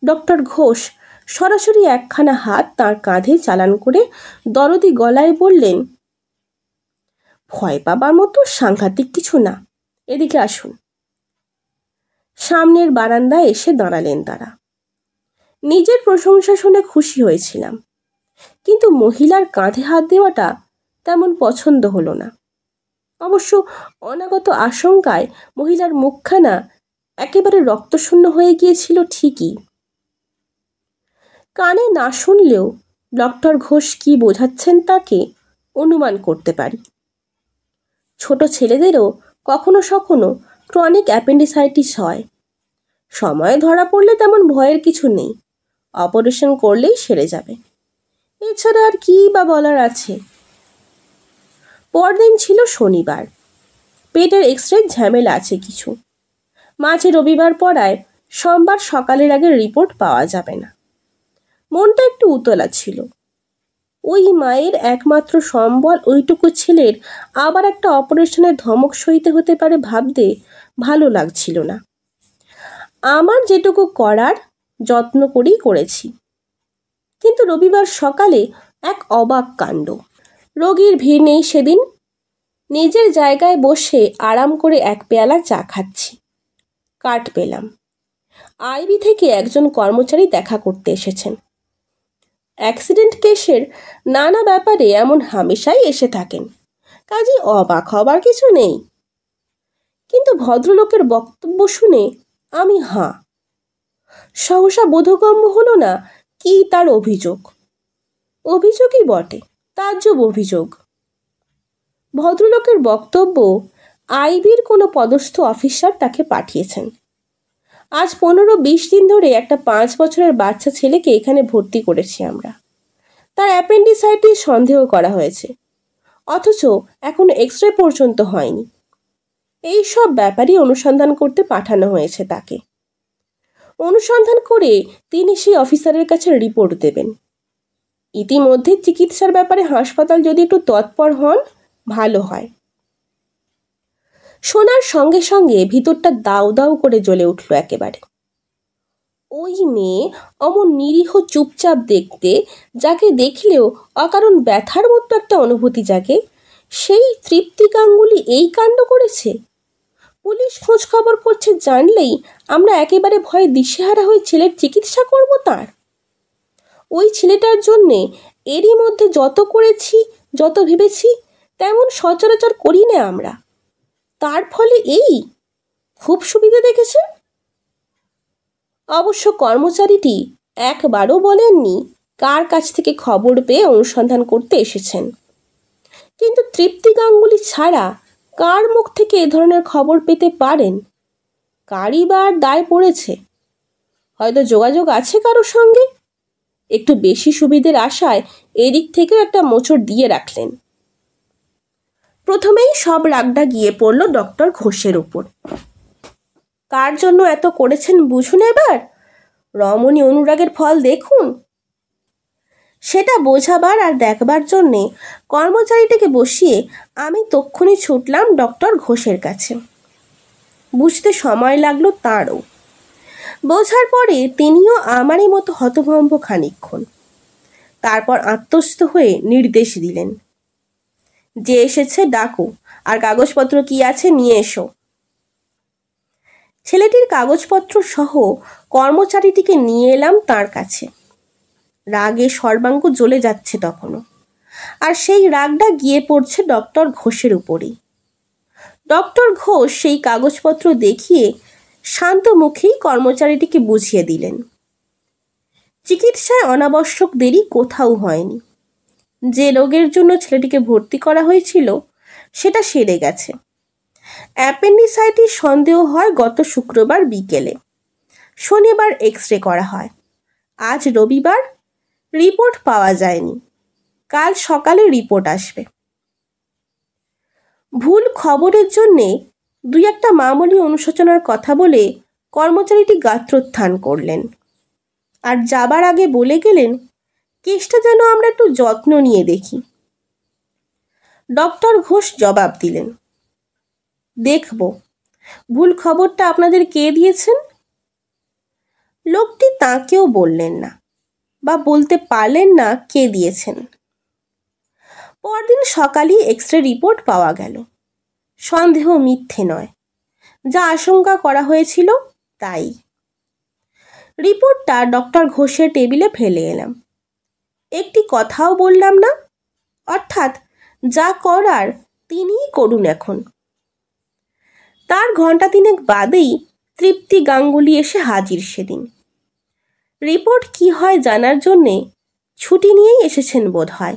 ডক্টর ঘোষ সরাসরি একখানা হাত তার কাঁধে চালান করে দরদি গলায় বললেন, ভয় পাবার মতো সাংঘাতিক কিছু না, এদিকে আসুন। সামনের বারান্দায় এসে দাঁড়ালেন তারা। নিজের প্রশংসা শুনে খুশি হয়েছিলাম, কিন্তু মহিলার কাঁধে হাত দেওয়াটা তেমন পছন্দ হলো না। অবশ্য অনাগত আশঙ্কায় মহিলার মুখখানা একেবারে রক্তশূন্য হয়ে গিয়েছিল ঠিকই। কানে না শুনলেও ডক্টর ঘোষ কি বোঝাচ্ছেন তাকে অনুমান করতে পারি। ছোট ছেলেদেরও কখনো সখনো ক্রনিক অ্যাপেন্ডিসাইটিস হয়। সময় ধরা পড়লে তেমন ভয়ের কিছু নেই, অপারেশন করলেই সেরে যাবে। এছাড়া আর কি বা বলার আছে। পরদিন ছিল শনিবার। পেটের এক্সরে ঝামেলা আছে কিছু। মাঝে রবিবার পড়ায় সোমবার সকালের আগে রিপোর্ট পাওয়া যাবে না। মনটা একটু উতলা ছিল। ওই মায়ের একমাত্র সম্বল ওইটুকু ছেলের আবার একটা অপারেশনের ধমক সইতে হতে পারে ভাবতে ভালো লাগছিল না। আমার যেটুকু করার যত্ন করেই করেছি। কিন্তু রবিবার সকালে এক অবাক কাণ্ড। রোগীর ভিড় নেই সেদিন। নিজের জায়গায় বসে আরাম করে এক পেয়ালা চা খাচ্ছি। কার্ড পেলাম। আইবি থেকে একজন কর্মচারী দেখা করতে এসেছেন। অ্যাক্সিডেন্ট কেসের নানা ব্যাপারে এমন হামেশাই এসে থাকেন, কাজে অবাক হবার কিছু নেই। কিন্তু ভদ্রলোকের বক্তব্য শুনে আমি হাঁ। সহসা বোধগম্য হলো না কি তার অভিযোগ। অভিযোগই বটে, তাজ্জব অভিযোগ। ভদ্রলোকের বক্তব্য, আইবির কোনো পদস্থ অফিসার তাকে পাঠিয়েছেন। আজ 15-20 দিন ধরে একটা 5 বছরের বাচ্চা ছেলেকে এখানে ভর্তি করেছি আমরা। তার অ্যাপেন্ডিসাইটিস সন্দেহ করা হয়েছে, অথচ এখনো এক্সরে পর্যন্ত হয়নি। এই সব ব্যাপারই অনুসন্ধান করতে পাঠানো হয়েছে তাকে। অনুসন্ধান করে তিনি সেই অফিসারের কাছে রিপোর্ট দেবেন। ইতিমধ্যে চিকিৎসার ব্যাপারে হাসপাতাল যদি একটু তৎপর হন ভালো হয়। শোনার সঙ্গে সঙ্গে ভিতরটা দাউ দাউ করে জ্বলে উঠল একেবারে। ওই মেয়ে অমন নিরীহ চুপচাপ দেখতে, যাকে দেখলেও অকারণ ব্যথার মতো একটা অনুভূতি জাগে, সেই তৃপ্তি গাঙ্গুলি এই কাণ্ড করেছে। পুলিশ খোঁজ খবর করছে জানলেই আমরা একেবারে ভয়ে দিশেহারা হয়ে ছেলের চিকিৎসা করব তার। ওই ছেলেটার জন্যে এরই মধ্যে যত করেছি, যত ভেবেছি, তেমন সচরাচর করি না আমরা। তার ফলে এই খুব সুবিধা দেখেছেন। অবশ্য কর্মচারীটি একবারও বলেননি কার কাছ থেকে খবর পেয়ে অনুসন্ধান করতে এসেছেন। কিন্তু তৃপ্তি গাঙ্গুলি ছাড়া কার মুখ থেকে এ ধরনের খবর পেতে পারেন? কারই বা দায় পড়েছে? হয়তো যোগাযোগ আছে কারোর সঙ্গে। একটু বেশি সুবিধের আশায় এদিক থেকেও একটা মোচড় দিয়ে রাখলেন। প্রথমেই সব রাগটা গিয়ে পড়ল ডক্টর ঘোষের উপর। কার জন্য এত করেছেন বুঝুন এবার। রমণী অনুরাগের ফল দেখুন। সেটা বোঝাবার আর দেখবার জন্যে কর্মচারীটাকে বসিয়ে আমি তক্ষুনি ছুটলাম ডক্টর ঘোষের কাছে। বুঝতে সময় লাগলো তারও। বোঝার পরে তিনিও আমারই মতো হতভম্ব খানিকক্ষণ। তারপর আত্মস্থ হয়ে নির্দেশ দিলেন, যে এসেছে ডাকো, আর কাগজপত্র কি আছে নিয়ে এসো। ছেলেটির কাগজপত্র সহ কর্মচারীটিকে নিয়ে এলাম তার কাছে। রাগে সর্বাঙ্গ জ্বলে যাচ্ছে তখনও, আর সেই রাগটা গিয়ে পড়ছে ডক্টর ঘোষের উপরেই। ডক্টর ঘোষ সেই কাগজপত্র দেখিয়ে শান্ত মুখেই কর্মচারীটিকে বুঝিয়ে দিলেন, চিকিৎসায় অনাবশ্যক দেরি কোথাও হয়নি। যে রোগের জন্য ছেলেটিকে ভর্তি করা হয়েছিল সেটা সেরে গেছে। অ্যাপেন্ডিসাইটিস সন্দেহ হয় গত শুক্রবার বিকেলে। শনিবার এক্সরে করা হয়। আজ রবিবার, রিপোর্ট পাওয়া যায়নি। কাল সকালে রিপোর্ট আসবে। ভুল খবরের জন্যে 2-1 মামুলি অনুশোচনার কথা বলে কর্মচারীটি গাত্রোত্থান করলেন, আর যাবার আগে বলে গেলেন, কেসটা যেন আমরা একটু যত্ন নিয়ে দেখি। ডক্টর ঘোষ জবাব দিলেন, দেখব। ভুল খবরটা আপনাদের কে দিয়েছেন? লোকটি তাকেও বললেন না, বা বলতে পারলেন না কে দিয়েছেন। পরদিন সকালেই এক্সরে রিপোর্ট পাওয়া গেল। সন্দেহ মিথ্যে নয়, যা আশঙ্কা করা হয়েছিল তাই। রিপোর্টটা ডক্টর ঘোষের টেবিলে ফেলে এলাম। একটি কথাও বললাম না, অর্থাৎ যা করার তিনিই করুন এখন। তার ঘণ্টা 3 বাদেই তৃপ্তি গাঙ্গুলি এসে হাজির সেদিন। রিপোর্ট কি হয় জানার জন্যে ছুটি নিয়েই এসেছেন বোধ হয়।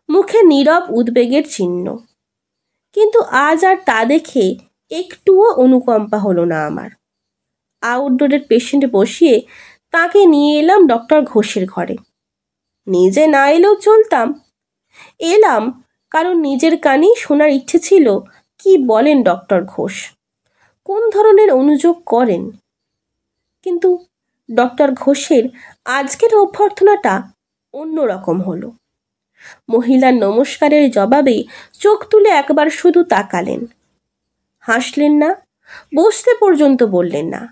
মুখে নীরব উদ্বেগের চিহ্ন। কিন্তু আজ আর তা দেখে একটুও অনুকম্পা হলো না আমার। আউটডোরের পেশেন্ট বসিয়ে তাকে নিয়ে এলাম ডক্টর ঘোষের ঘরে। নিজে না এলেও চলতাম, এলাম কারণ নিজের কানেই শোনার ইচ্ছে ছিল কি বলেন ডক্টর ঘোষ, কোন ধরনের অনুযোগ করেন। কিন্তু ডক্টর ঘোষের আজকের অভ্যর্থনাটা অন্যরকম হলো। মহিলার নমস্কারের জবাবে চোখ তুলে একবার শুধু তাকালেন, হাসলেন না, বসতে পর্যন্ত বললেন না।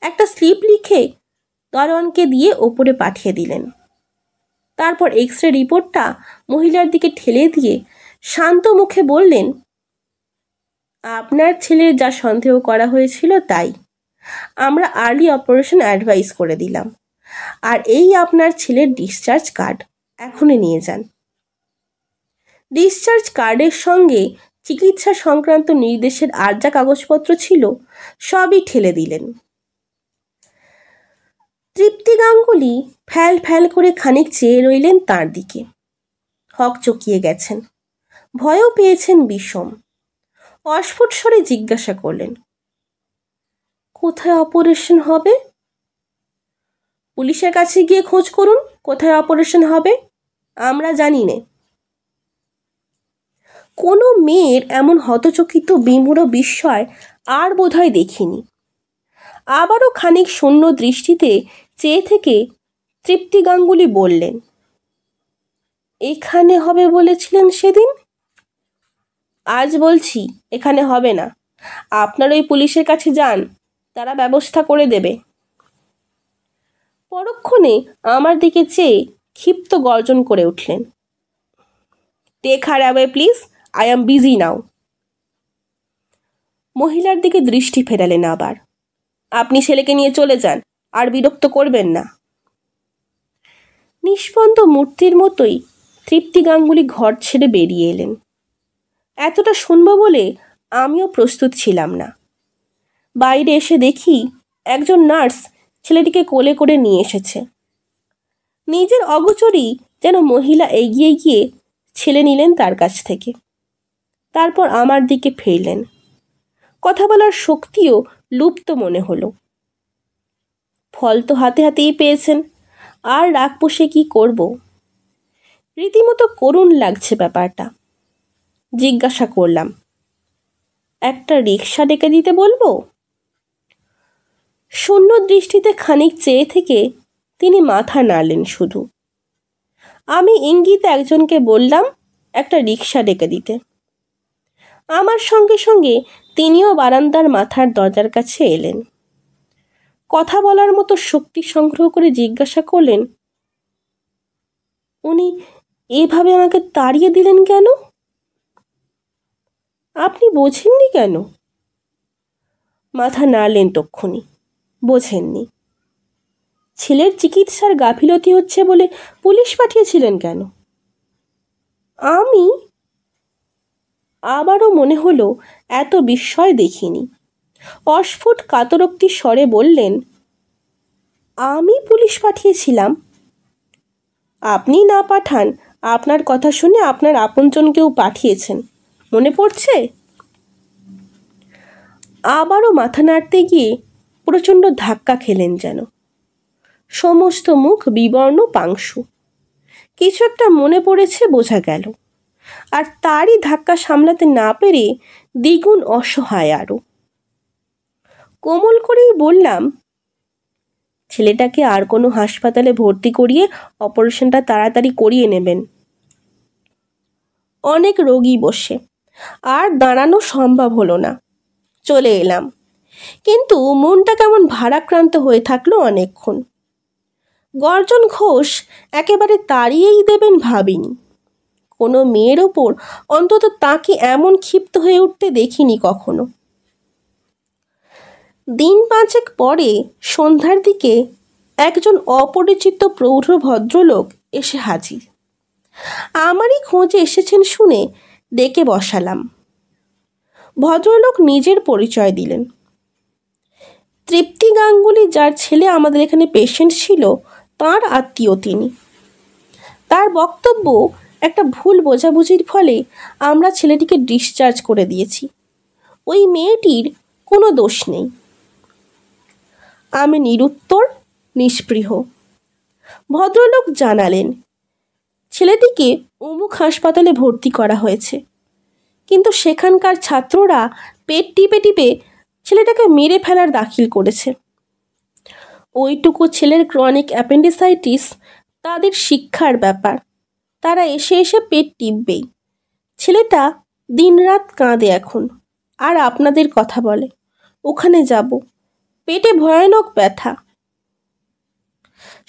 একটা স্লিপ লিখে দারোয়ানকে দিয়ে ওপরে পাঠিয়ে দিলেন। তারপর এক্স-রে রিপোর্টটা মহিলার দিকে ঠেলে দিয়ে শান্ত মুখে বললেন, আপনার ছেলের যা সন্দেহ করা হয়েছিল তাই। আমরা আর্লি অপারেশন অ্যাডভাইস করে দিলাম। আর এই আপনার ছেলের ডিসচার্জ কার্ড, এখনই নিয়ে যান। ডিসচার্জ কার্ডের সঙ্গে চিকিৎসা সংক্রান্ত নির্দেশের আর যা কাগজপত্র ছিল সবই ঠেলে দিলেন। তৃপ্তি গাঙ্গুলি ফ্যাল ফ্যাল করে খানিক চেয়ে রইলেন তার দিকে। হক চকিয়ে গেছেন, ভয়ও পেয়েছেন বিষম। অস্ফুট স্বরে জিজ্ঞাসা করলেন, কোথায় অপারেশন হবে? পুলিশের কাছে গিয়ে খোঁজ করুন কোথায় অপারেশন হবে, আমরা জানি না। কোনো মেয়ের এমন হতচকিত বিমূঢ় বিস্ময় আর বোধহয় দেখিনি। আবারও খানিক শূন্য দৃষ্টিতে চেয়ে থেকে তৃপ্তি গাঙ্গুলি বললেন, এখানে হবে বলেছিলেন সেদিন? আজ বলছি এখানে হবে না। আপনার ওই পুলিশের কাছে যান, তারা ব্যবস্থা করে দেবে। পরক্ষণে আমার দিকে চেয়ে ক্ষিপ্ত গর্জন করে উঠলেন, take her away please, I am busy now. মহিলার দিকে দৃষ্টি ফেরালেন আবার, আপনি ছেলেকে নিয়ে চলে যান, আর বিরক্ত করবেন না। নিষ্পন্দ মূর্তির মতোই তৃপ্তি গাঙ্গুলি ঘর ছেড়ে বেরিয়ে এলেন। এতটা শুনব বলে আমিও প্রস্তুত ছিলাম না। বাইরে এসে দেখি একজন নার্স ছেলেটিকে কোলে করে নিয়ে এসেছে। নিজের অগোচরেই যেন মহিলা এগিয়ে গিয়ে ছেলে নিলেন তার কাছ থেকে। তারপর আমার দিকে ফিরলেন। কথা বলার শক্তিও লুপ্ত মনে হলো। ফল তো হাতে হাতেই পেয়েছেন, আর রাগ পুষে কি করব? রীতিমতো করুণ লাগছে ব্যাপারটা। জিজ্ঞাসা করলাম, একটা রিক্সা ডেকে দিতে বলবো? শূন্য দৃষ্টিতে খানিক চেয়ে থেকে তিনি মাথা নাড়লেন শুধু। আমি ইঙ্গিতে একজনকে বললাম একটা রিক্সা ডেকে দিতে। আমার সঙ্গে সঙ্গে তিনিও বারান্দার মাথার দরজার কাছে এলেন। কথা বলার মতো শক্তি সংগ্রহ করে জিজ্ঞাসা করলেন, উনি এভাবে আমাকে তাড়িয়ে দিলেন কেন? আপনি বোঝেননি কেন? মাথা নাড়লেন তক্ষুনি, বোঝেননি। ছেলের চিকিৎসার গাফিলতি হচ্ছে বলে পুলিশ পাঠিয়েছিলেন কেন? আমি? আবারও মনে হলো এত বিস্ময় দেখিনি। অস্ফুট কাতরোক্তি স্বরে বললেন, আমি পুলিশ পাঠিয়েছিলাম? আপনি না পাঠান, আপনার কথা শুনে আপনার আপনজন কেউ পাঠিয়েছেন, মনে পড়ছে? আবারও মাথা নাড়তে গিয়ে প্রচণ্ড ধাক্কা খেলেন যেন। সমস্ত মুখ বিবর্ণ পাংশু। কিছু একটা মনে পড়েছে বোঝা গেল, আর তারই ধাক্কা সামলাতে না পেরে দ্বিগুণ অসহায় আরও। কোমল করেই বললাম, ছেলেটাকে আর কোনো হাসপাতালে ভর্তি করিয়ে অপারেশনটা তাড়াতাড়ি করিয়ে নেবেন। অনেক রোগী বসে, আর দাঁড়ানো সম্ভব হলো না, চলে এলাম। কিন্তু মনটা কেমন ভারাক্রান্ত হয়ে থাকলো অনেকক্ষণ। গর্জন ঘোষ একেবারে তাড়িয়েই দেবেন ভাবিনি। কোনো মেয়ের ওপর অন্তত তাকে এমন ক্ষিপ্ত হয়ে উঠতে দেখিনি কখনো। দিন পাঁচেক পরে সন্ধ্যার দিকে একজন অপরিচিত প্রৌঢ় ভদ্রলোক এসে হাজির। আমারই খোঁজে এসেছেন শুনে ডেকে বসালাম। ভদ্রলোক নিজের পরিচয় দিলেন। তৃপ্তি গাঙ্গুলি, যার ছেলে আমাদের এখানে পেশেন্ট ছিল, তার আত্মীয় তিনি। তার বক্তব্য, একটা ভুল বোঝাবুঝির ফলে আমরা ছেলেটিকে ডিসচার্জ করে দিয়েছি। ওই মেয়েটির কোনো দোষ নেই। আমি নিরুত্তর, নিস্পৃহ। ভদ্রলোক জানালেন, ছেলেটিকে অমুক হাসপাতালে ভর্তি করা হয়েছে, কিন্তু সেখানকার ছাত্ররা পেট টিপে টিপে ছেলেটাকে মেরে ফেলার দাখিল করেছে। ওইটুকু ছেলের ক্রনিক অ্যাপেন্ডিসাইটিস তাদের শিক্ষার ব্যাপার, তারা এসে এসে পেট টিপবেই। ছেলেটা দিনরাত কাঁদে এখন, আর আপনাদের কথা বলে। ওখানে যাব, পেটে ভয়ানক ব্যথা।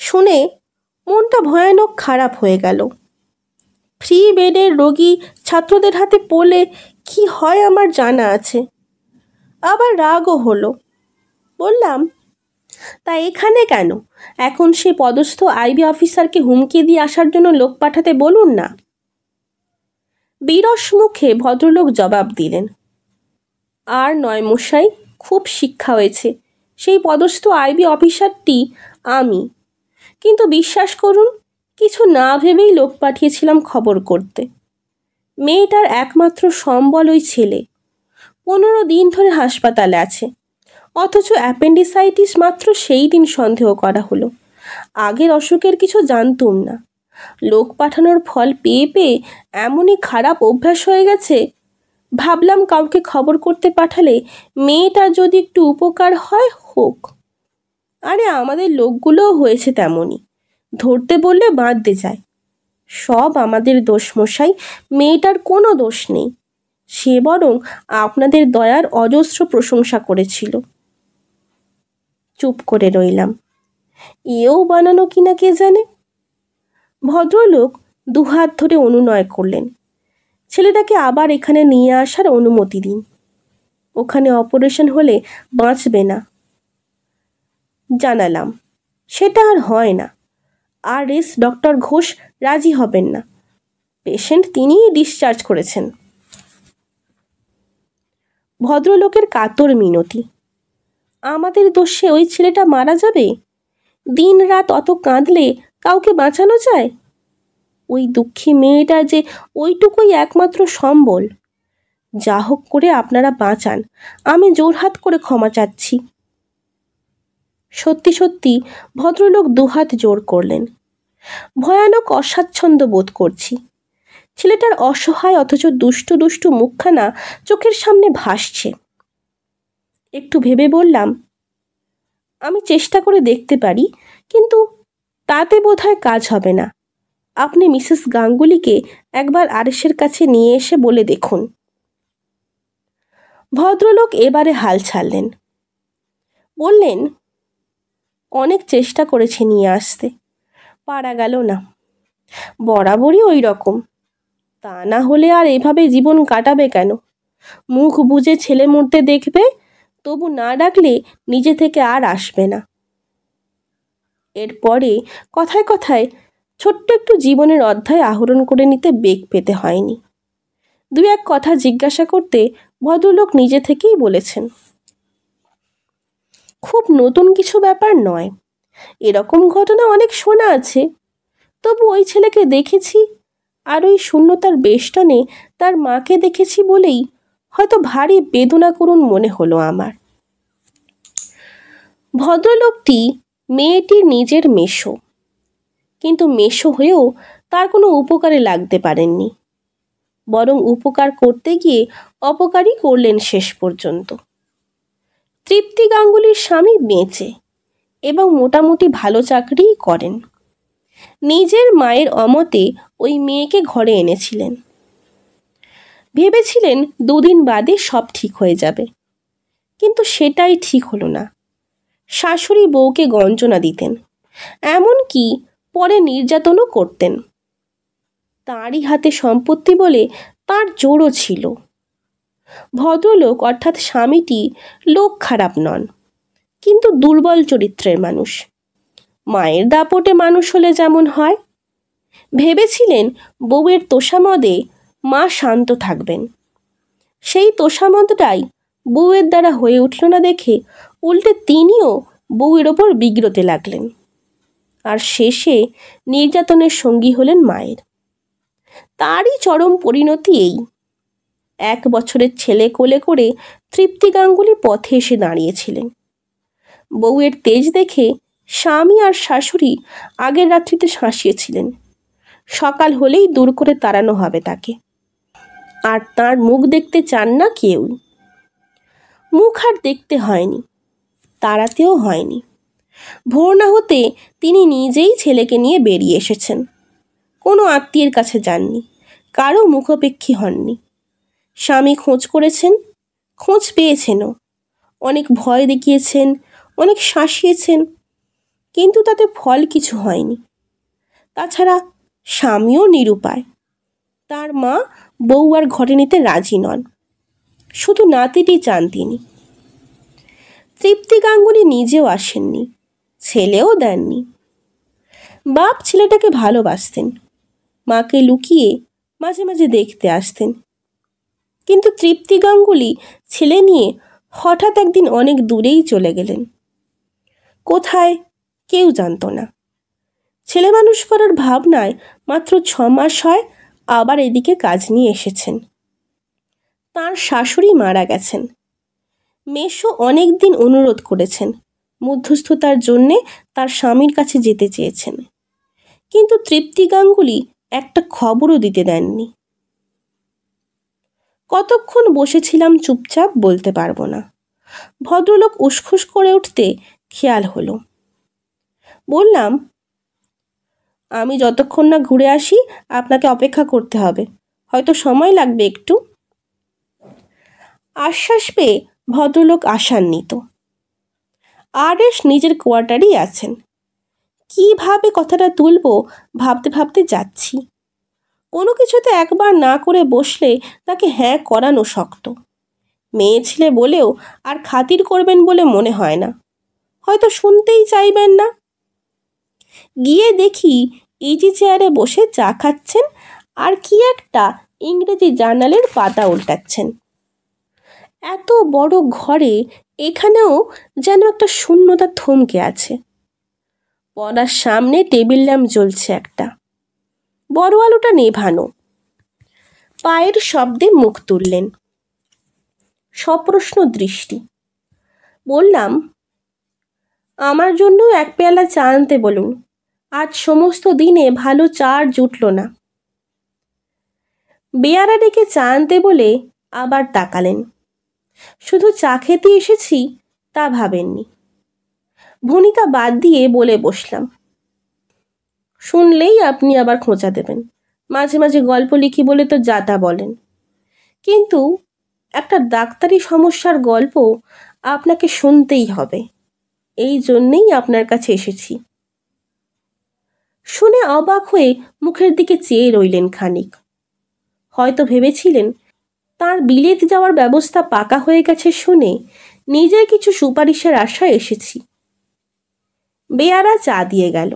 শুনে মনটা ভয়ানক খারাপ হয়ে গেল। ফ্রি বেডের রোগী ছাত্রদের হাতে পড়লে কি হয় আমার জানা আছে। আবার রাগও হলো। বললাম, তা এখানে কেন? এখন সে পদস্থ আইবি অফিসারকে হুমকি দিয়ে আসার জন্য লোক পাঠাতে বলুন না। বিরস মুখে ভদ্রলোক জবাব দিলেন, আর নয় মশাই, খুব শিক্ষা হয়েছে। সেই পদস্থ আইবি অফিসারটি আমি। কিন্তু বিশ্বাস করুন, কিছু না ভেবেই লোক পাঠিয়েছিলাম খবর করতে। মেয়েটার একমাত্র সম্বল ওই ছেলে। 15 দিন ধরে হাসপাতালে আছে, অথচ অ্যাপেন্ডিসাইটিস মাত্র সেই দিন সন্দেহ করা হলো। আগের অসুখের কিছু জানতুম না। লোক পাঠানোর ফল পেয়ে পেয়ে এমনই খারাপ অভ্যাস হয়ে গেছে, ভাবলাম কাউকে খবর করতে পাঠালে মেয়েটার যদি একটু উপকার হয় হোক। আরে আমাদের লোকগুলোও হয়েছে তেমনই, ধরতে বললে বাঁধতে যায়। সব আমাদের দোষ মশাই, মেয়েটার কোনো দোষ নেই। সে বরং আপনাদের দয়ার অজস্র প্রশংসা করেছিল। চুপ করে রইলাম। এও বানানো কিনা কে জানে। ভদ্রলোক দুহাত ধরে অনুনয় করলেন, ছেলেটাকে আবার এখানে নিয়ে আসার অনুমতি দিন। ওখানে অপারেশন হলে বাঁচবে না। জানালাম, সেটা আর হয় না। আর এস ডক্টর ঘোষ রাজি হবেন না। পেশেন্ট তিনিই ডিসচার্জ করেছেন। ভদ্রলোকের কাতর মিনতি, আমাদের দোষে ওই ছেলেটা মারা যাবে? দিন রাত অত কাঁদলে কাউকে বাঁচানো যায়? ওই দুঃখী মেয়েটার যে ওইটুকুই একমাত্র সম্বল। যা হোক করে আপনারা বাঁচান, আমি জোরহাত করে ক্ষমা চাচ্ছি। সত্যি সত্যি ভদ্রলোক দুহাত জোর করলেন। ভয়ানক অস্বাচ্ছন্দ্য বোধ করছি। ছেলেটার অসহায় অথচ দুষ্টু দুষ্টু মুখখানা চোখের সামনে ভাসছে। একটু ভেবে বললাম, আমি চেষ্টা করে দেখতে পারি, কিন্তু তাতে বোধহয় কাজ হবে না। আপনি মিসেস গাঙ্গুলিকে একবার আরএসের কাছে নিয়ে এসে বলে দেখুন। ভদ্রলোক এবারে হাল ছাড়লেন। বললেন, অনেক চেষ্টা করেছে নিয়ে আসতে, পারা গেল না। বরাবরই ওই রকম। তা না হলে আর এভাবে জীবন কাটাবে কেন? মুখ বুজে ছেলে মরতে দেখবে, তবু না ডাকলে নিজে থেকে আর আসবে না। এরপরে কথায় কথায় ছোট্ট একটু জীবনের অধ্যায় আহরণ করে নিতে বেগ পেতে হয়নি। দু এক কথা জিজ্ঞাসা করতে ভদ্রলোক নিজে থেকেই বলেছেন, খুব নতুন কিছু ব্যাপার নয়। এরকম ঘটনা অনেক শোনা আছে। তবু ওই ছেলেকে দেখেছি, আর ওই শূন্যতার বেষ্টনে তার মাকে দেখেছি বলেই হয়তো ভারী বেদনা করুণ মনে হলো আমার। ভদ্রলোকটি মেয়েটির নিজের মেশো, কিন্তু মেশো হয়েও তার কোনো উপকারে লাগতে পারেননি। বরং উপকার করতে গিয়ে অপকারই করলেন শেষ পর্যন্ত। তৃপ্তি গাঙ্গুলির স্বামী বেঁচে এবং মোটামুটি ভালো চাকরিই করেন। নিজের মায়ের অমতে ওই মেয়েকে ঘরে এনেছিলেন। ভেবেছিলেন 2 দিন বাদে সব ঠিক হয়ে যাবে, কিন্তু সেটাই ঠিক হলো না। শাশুড়ি বউকে গঞ্জনা দিতেন, এমনকি পরে নির্যাতনও করতেন। তাঁরই হাতে সম্পত্তি বলে তার জোরও ছিল। ভদ্রলোক অর্থাৎ স্বামীটি লোক খারাপ নন, কিন্তু দুর্বল চরিত্রের মানুষ। মায়ের দাপটে মানুষ হলে যেমন হয়। ভেবেছিলেন বউয়ের তোষামদে মা শান্ত থাকবেন। সেই তোষামদটাই বউয়ের দ্বারা হয়ে উঠল না দেখে উল্টে তিনিও বউয়ের ওপর বিগ্রতে লাগলেন। আর শেষে নির্যাতনের সঙ্গী হলেন মায়ের। তারই চরম পরিণতি এই। 1 বছরের ছেলে কোলে করে তৃপ্তি গাঙ্গুলি পথে এসে দাঁড়িয়েছিলেন। বউয়ের তেজ দেখে স্বামী আর শাশুড়ি আগের রাত্রিতে শাঁসিয়েছিলেন, সকাল হলেই দূর করে তাড়ানো হবে তাকে। আর তার মুখ দেখতে চান না কেউ। মুখ আর দেখতে হয়নি, তাড়াতেও হয়নি। ভোর না হতে তিনি নিজেই ছেলেকে নিয়ে বেরিয়ে এসেছেন। কোনো আত্মীয়ের কাছে যাননি, কারো মুখাপেক্ষী হননি। স্বামী খোঁজ করেছেন, খোঁজ পেয়েছেনও, অনেক ভয় দেখিয়েছেন, অনেক শাসিয়েছেন, কিন্তু তাতে ফল কিছু হয়নি। তাছাড়া স্বামীও নিরুপায়। তার মা বউ আর ঘরে নিতে রাজি নন, শুধু নাতিটি চান তিনি। তৃপ্তি গাঙ্গুলি নিজেও আসেননি, ছেলেও দেননি। বাপ ছেলেটাকে ভালোবাসতেন, মাকে লুকিয়ে মাঝে মাঝে দেখতে আসতেন। কিন্তু তৃপ্তি গাঙ্গুলি ছেলে নিয়ে হঠাৎ একদিন অনেক দূরেই চলে গেলেন। কোথায় কেউ জানত না। ছেলে মানুষ করার ভাবনায় মাত্র 6 মাস হয় আবার এদিকে কাজ নিয়ে এসেছেন। তার শাশুড়ি মারা গেছেন। মেশো অনেক দিন অনুরোধ করেছেন, মধ্যস্থতার জন্যে তার স্বামীর কাছে যেতে চেয়েছেন, কিন্তু তৃপ্তি গাঙ্গুলি একটা খবরও দিতে দেননি। কতক্ষণ বসেছিলাম চুপচাপ বলতে পারবো না। ভদ্রলোক উসখুস করে উঠতে খেয়াল হলো। বললাম, আমি যতক্ষণ না ঘুরে আসি আপনাকে অপেক্ষা করতে হবে, হয়তো সময় লাগবে একটু। আশ্বাস পেয়ে ভদ্রলোক আশান্বিত। আরেশ নিজের কোয়ার্টারেই আছেন। কিভাবে কথাটা তুলবো ভাবতে ভাবতে যাচ্ছি। কোনো কিছুতে একবার না করে বসলে তাকে হ্যাঁ করানো শক্ত। মেয়ে ছেলে বলেও আর খাতির করবেন বলে মনে হয় না, হয়তো শুনতেই চাইবেন না। গিয়ে দেখি ইজি চেয়ারে বসে চা খাচ্ছেন আর কি একটা ইংরেজি জার্নালের পাতা উল্টাচ্ছেন। এত বড় ঘরে এখানেও যেন একটা শূন্যতা থমকে আছে। পড়ার সামনে টেবিল ল্যাম্প জ্বলছে একটা, বড় আলোটা নেভানো। পায়ের শব্দে মুখ তুললেন, সপ্রশ্ন দৃষ্টি। বললাম, আমার জন্য এক পেয়ালা চা আনতে বলুন, আজ সমস্ত দিনে ভালো চা আর জুটল না। বেয়ারা ডেকে চা আনতে বলে আবার তাকালেন। শুধু চা খেতে এসেছি তা ভাবেননি। ভনিতা বাদ দিয়ে বলে বসলাম, শুনলেই আপনি আবার খোঁচা দেবেন। মাঝে মাঝে গল্প লিখি বলে তো যা তা বলেন, কিন্তু একটা ডাক্তারি সমস্যার গল্প আপনাকে শুনতেই হবে, এই জন্যেই আপনার কাছে এসেছি। শুনে অবাক হয়ে মুখের দিকে চেয়ে রইলেন খানিক। হয়তো ভেবেছিলেন তার বিলেত যাওয়ার ব্যবস্থা পাকা হয়ে গেছে শুনে নিজের কিছু সুপারিশের আশায় এসেছি। বেয়ারা চা দিয়ে গেল,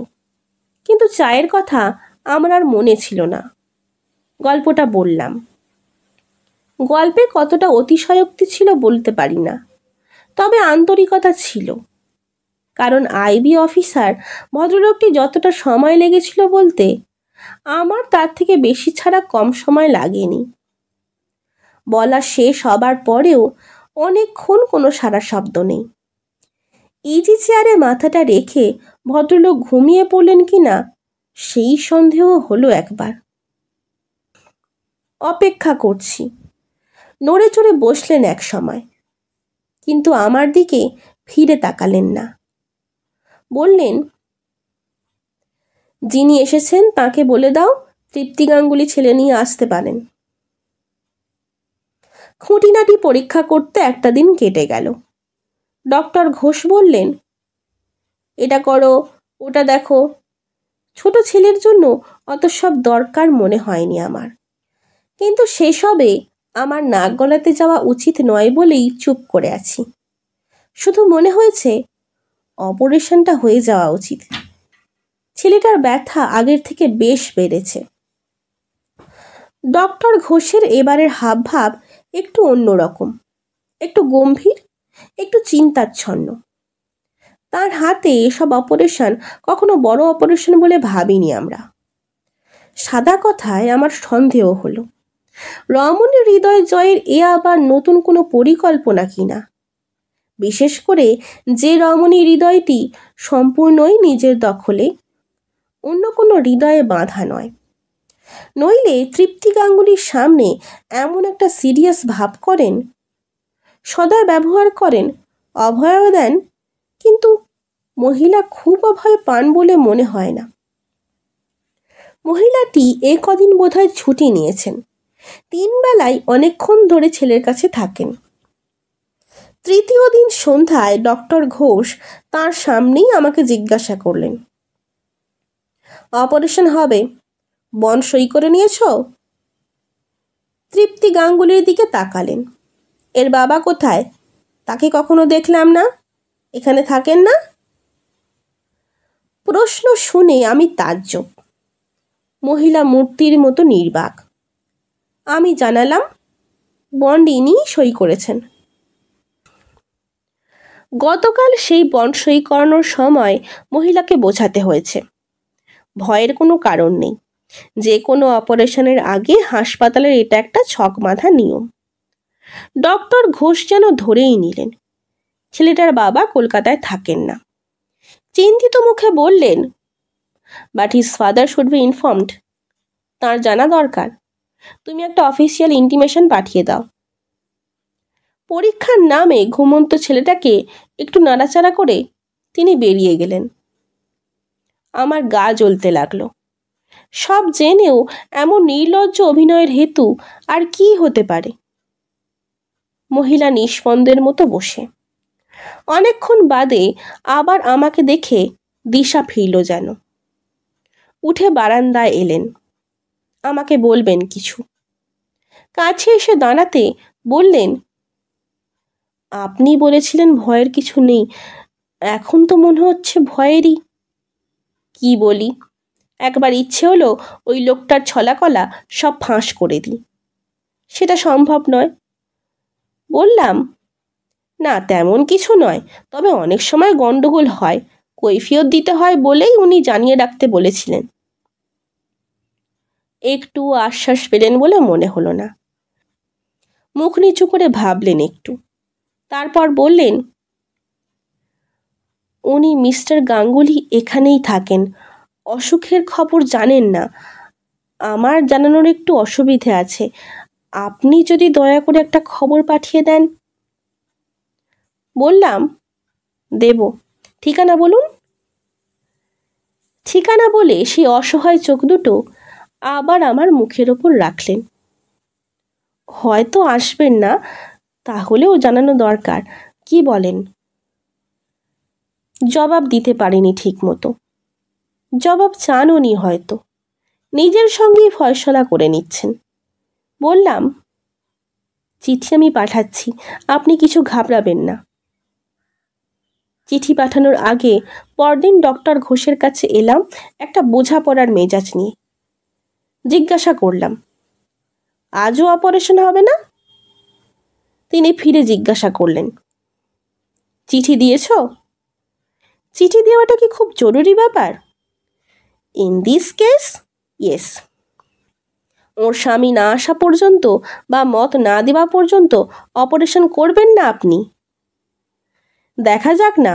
কিন্তু চায়ের কথা আমার আর মনে ছিল না। গল্পটা বললাম। গল্পে কতটা অতিশয়োক্তি ছিল বলতে পারি না, তবে আন্তরিকতা ছিল। কারণ আইবি অফিসার ভদ্রলোকটি যতটা সময় লেগেছিল বলতে, আমার তার থেকে বেশি ছাড়া কম সময় লাগেনি। বলা শেষ হবার পরেও অনেকক্ষণ কোনো সারা শব্দ নেই। ইজি চেয়ারে মাথাটা রেখে ভদ্রলোক ঘুমিয়ে পড়লেন কিনা সেই সন্দেহ হলো একবার। অপেক্ষা করছি। নড়ে চড়ে বসলেন এক সময়, কিন্তু আমার দিকে ফিরে তাকালেন না। বললেন, যিনি এসেছেন তাকে বলে দাও তৃপ্তি গাঙ্গুলি ছেলে নিয়ে আসতে পারেন। খুঁটিনাটি পরীক্ষা করতে একটা দিন কেটে গেল। ডক্টর ঘোষ বললেন, এটা করো, ওটা দেখো। ছোট ছেলের জন্য অত সব দরকার মনে হয়নি আমার, কিন্তু সেসবে আমার নাক গলাতে যাওয়া উচিত নয় বলেই চুপ করে আছি। শুধু মনে হয়েছে অপারেশনটা হয়ে যাওয়া উচিত। ছেলেটার ব্যথা আগের থেকে বেশ বেড়েছে। ডক্টর ঘোষের এবারের হাবভাব একটু অন্যরকম, একটু গম্ভীর, একটু চিন্তাচ্ছন্ন। তার হাতে এসব অপারেশন কখনো বড় অপারেশন বলে ভাবিনি আমরা। সাদা কথায় আমার সন্দেহ হলো রমণীর হৃদয় জয়ের এ আবার নতুন কোনো পরিকল্পনা কিনা, বিশেষ করে যে রমণীর হৃদয়টি সম্পূর্ণই নিজের দখলে, অন্য কোনো হৃদয়ে বাঁধা নয়। নইলে তৃপ্তি গাঙ্গুলির সামনে এমন একটা সিরিয়াস ভাব করেন, সদয় ব্যবহার করেন, অভয়ও দেন, কিন্তু মহিলা খুব অভয় পান বলে মনে হয় না। মহিলাটি এ কদিন বোধহয় ছুটি নিয়েছেন। 3 বেলায় অনেকক্ষণ ধরে ছেলের কাছে থাকেন। তৃতীয় দিন সন্ধ্যায় ডক্টর ঘোষ তার সামনেই আমাকে জিজ্ঞাসা করলেন, অপারেশন হবে, বন্ড সই করে নিয়েছ? তৃপ্তি গাঙ্গুলির দিকে তাকালেন। এর বাবা কোথায়? তাকে কখনো দেখলাম না। এখানে থাকেন না? প্রশ্ন শুনে আমি তাজ্জব। মহিলা মূর্তির মতো নির্বাক। আমি জানালাম, বন্ড ইনিই সই করেছেন। গতকাল সেই বন্ড সই করানোর সময় মহিলাকে বোঝাতে হয়েছে, ভয়ের কোনো কারণ নেই। যে কোনো অপারেশনের আগে হাসপাতালের এটা একটা ছকমাথা নিয়ম। ডক্টর ঘোষ যেন ধরেই নিলেন ছেলেটার বাবা কলকাতায় থাকেন না। চিন্তিত মুখে বললেন, but his father should be informed. তার জানা দরকার। তুমি একটা অফিসিয়াল ইন্টিমেশন পাঠিয়ে দাও। পরীক্ষার নামে ঘুমন্ত ছেলেটাকে একটু নাড়াচাড়া করে তিনি বেরিয়ে গেলেন। আমার গা জ্বলতে লাগলো। সব জেনেও এমন নির্লজ্জ অভিনয়ের হেতু আর কি হতে পারে? মহিলা নিস্পন্দের মতো বসে। অনেকক্ষণ বাদে আবার আমাকে দেখে দিশা ফিরল যেন। উঠে বারান্দায় এলেন। আমাকে বলবেন কিছু। কাছে এসে দাঁড়াতে বললেন, আপনি বলেছিলেন ভয়ের কিছু নেই, এখন তো মনে হচ্ছে ভয়েরই। কি বলি? একবার ইচ্ছে হলো ওই লোকটার ছলাকলা সব ফাঁস করে দিই। সেটা সম্ভব নয়। বললাম, না তেমন কিছু নয়, তবে অনেক সময় গন্ডগোল হয়, কৈফিয়ত দিতে হয় বলেই উনি জানিয়ে রাখতে বলেছিলেন। একটু আশ্বাস পেলেন বলে মনে হলো না। মুখ নিচু করে ভাবলেন একটু, তারপর বললেন, উনি মিস্টার গাঙ্গুলি এখানেই থাকেন, অসুখের খবর জানেন না। আমার জানানোর একটু অসুবিধে আছে, আপনি যদি দয়া করে একটা খবর পাঠিয়ে দেন। বললাম, দেব, ঠিকানা বলুন। ঠিকানা বলে সেই অসহায় চোখ দুটো আবার আমার মুখের ওপর রাখলেন। হয়তো আসবেন না, তাহলেও জানানো দরকার, কি বলেন? জবাব দিতে পারিনি ঠিক মতো। জবাব চান উনি হয়তো, নিজের সঙ্গেই ফয়সলা করে নিচ্ছেন। বললাম, চিঠি আমি পাঠাচ্ছি, আপনি কিছু ঘাবড়াবেন না। চিঠি পাঠানোর আগে পরদিন ডক্টর ঘোষের কাছে এলাম একটা বোঝাপড়ার মেজাজ নিয়ে। জিজ্ঞাসা করলাম, আজও অপারেশন হবে না? তিনি ফিরে জিজ্ঞাসা করলেন, চিঠি দিয়েছ? চিঠি দেওয়াটা কি খুব জরুরি ব্যাপার? In this case yes. ওর স্বামী না আসা পর্যন্ত বা মত না দেওয়া পর্যন্ত অপারেশন করবেন না আপনি? দেখা যাক না,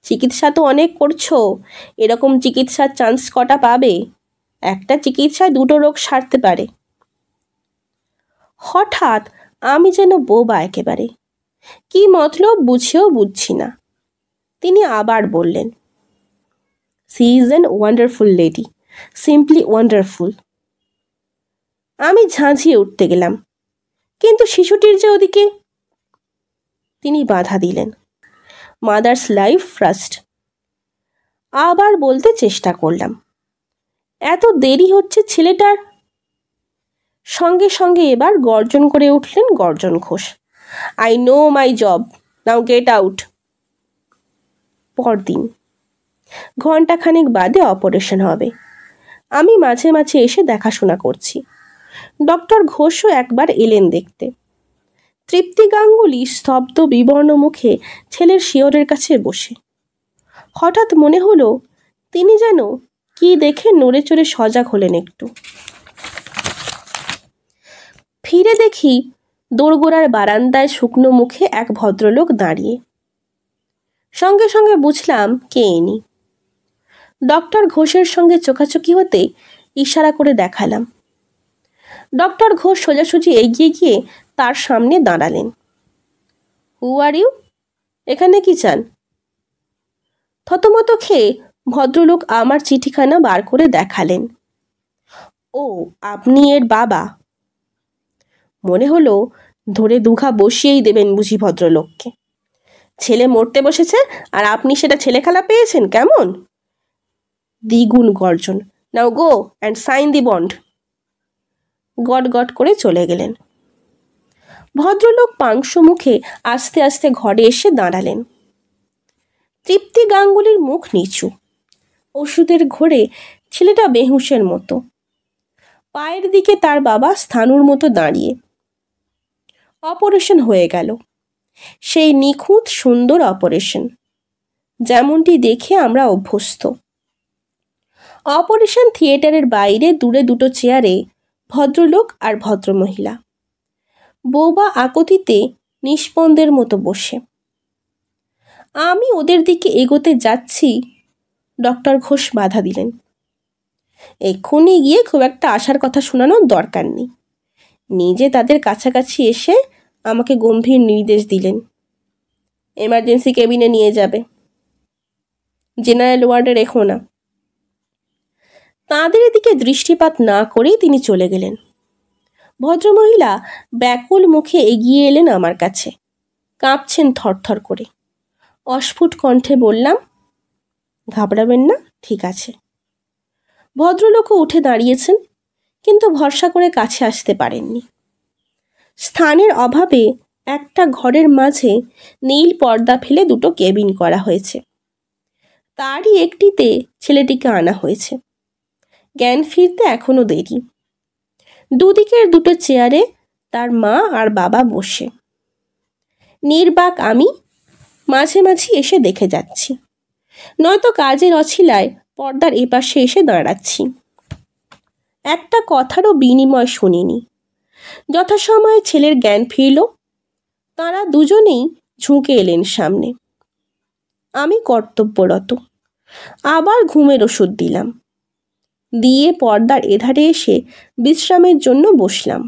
চিকিৎসা তো অনেক করছো, এরকম চিকিৎসার চান্স কটা পাবে? একটা চিকিৎসায় 2টো রোগ সারতে পারে। হঠাৎ আমি যেন বোবা একেবারে, কি মতলব বুঝেও বুঝছি না। তিনি আবার বললেন, she is an wonderful lady, simply wonderful. আমি ঝাঁঝিয়ে উঠতে গেলাম, কিন্তু শিশুটির যে ওদিকে। তিনি বাধা দিলেন, মাদার্স লাইফ ফার্স্ট। আবার বলতে চেষ্টা করলাম, এত দেরি হচ্ছে ছেলেটার। সঙ্গে সঙ্গে এবার গর্জন করে উঠলেন গর্জন Ghosh, I know my job, now get out. পরদিন ঘণ্টাখানেক বাদে অপারেশন হবে। আমি মাঝে মাঝে এসে দেখাশোনা করছি। ডক্টর ঘোষও একবার এলেন দেখতে। তৃপ্তি গাঙ্গুলি স্তব্ধ বিবর্ণ মুখে ছেলের শিয়রের কাছে বসে। হঠাৎ মনে হলো তিনি যেন কি দেখে নড়ে চড়ে সজাগ হলেন একটু। ফিরে দেখি দোরগোড়ার বারান্দায় শুকনো মুখে এক ভদ্রলোক দাঁড়িয়ে। সঙ্গে সঙ্গে বুঝলাম কে ইনি। ডক্টর ঘোষের সঙ্গে চোখাচোখি হতে ইশারা করে দেখালাম। ডক্টর ঘোষ সোজাসুজি এগিয়ে গিয়ে তার সামনে দাঁড়ালেন। হু আর ইউ? এখানে কি চান? থতমত খেয়ে ভদ্রলোক আমার চিঠিখানা বার করে দেখালেন। ও, আপনি এর বাবা? মনে হলো ধরে দুঘা বসিয়েই দেবেন বুঝি ভদ্রলোককে। ছেলে মরতে বসেছে আর আপনি সেটা ছেলেখেলা পেয়েছেন কেমন? দ্বিগুণ গর্জন। Now go and sign the bond. গট গট করে চলে গেলেন। ভদ্রলোক পাংশু মুখে আস্তে আস্তে ঘরে এসে দাঁড়ালেন। তৃপ্তি গাঙ্গুলির মুখ নিচু, ওষুধের ঘোরে ছেলেটা বেহুশের মতো, পায়ের দিকে তার বাবা স্থাণুর মতো দাঁড়িয়ে। অপারেশন হয়ে গেল, সেই নিখুঁত সুন্দর অপারেশন, যেমনটি দেখে আমরা অভ্যস্ত। অপারেশন থিয়েটারের বাইরে দূরে দুটো চেয়ারে ভদ্রলোক আর ভদ্রমহিলা, বৌবা আকতিতে নিষ্পন্দের মতো বসে। আমি ওদের দিকে এগোতে যাচ্ছি, ডক্টর ঘোষ বাধা দিলেন। এক্ষুনি গিয়ে খুব একটা আসার কথা শোনানোর দরকার নেই। নিজে তাদের কাছাকাছি এসে আমাকে গম্ভীর নির্দেশ দিলেন, এমার্জেন্সি কেবিনে নিয়ে যাবে, জেনারেল ওয়ার্ডে রেখো না। তাঁদের দিকে দৃষ্টিপাত না করেই তিনি চলে গেলেন। ভদ্রমহিলা ব্যাকুল মুখে এগিয়ে এলেন আমার কাছে, কাঁপছেন থরথর করে। অস্ফুট কণ্ঠে বললাম, ঘাবড়াবেন না, ঠিক আছে। ভদ্রলোকও উঠে দাঁড়িয়েছেন, কিন্তু ভরসা করে কাছে আসতে পারেননি। স্থানের অভাবে একটা ঘরের মাঝে নীল পর্দা ফেলে দুটো কেবিন করা হয়েছে। তারই একটিতে ছেলেটিকে আনা হয়েছে। জ্ঞান ফিরতে এখনো দেরি। দুদিকের দুটো চেয়ারে তার মা আর বাবা বসে। নির্বাক আমি মাঝে মাঝে এসে দেখে যাচ্ছি, নয়তো কাজের অছিলায় পর্দার এপাশে এসে দাঁড়াচ্ছি। একটা কথারও বিনিময় শুনিনি। যথাসময়ে ছেলের জ্ঞান ফিরল। তাঁরা দুজনেই ঝুঁকে এলেন সামনে। আমি কর্তব্যরত। আবার ঘুমের ওষুধ দিলাম, দিয়ে পর্দার এধারে এসে বিশ্রামের জন্য বসলাম।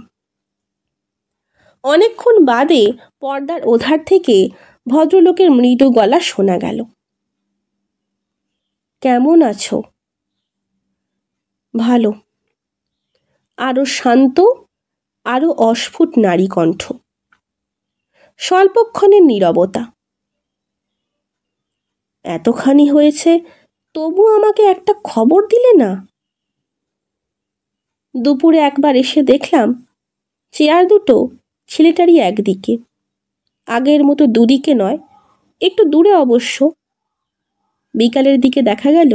অনেকক্ষণ বাদে পর্দার ওধার থেকে ভদ্রলোকের মৃদু গলা শোনা গেল, কেমন আছো? ভালো। আরো শান্ত, আরো অস্ফুট নারী কণ্ঠ। স্বল্পক্ষণের নীরবতা। এতখানি হয়েছে, তবু আমাকে একটা খবর দিলে না? দুপুরে একবার এসে দেখলাম চেয়ার দুটো ছেলেটারই একদিকে, আগের মতো দুদিকে নয়, একটু দূরে অবশ্য। বিকালের দিকে দেখা গেল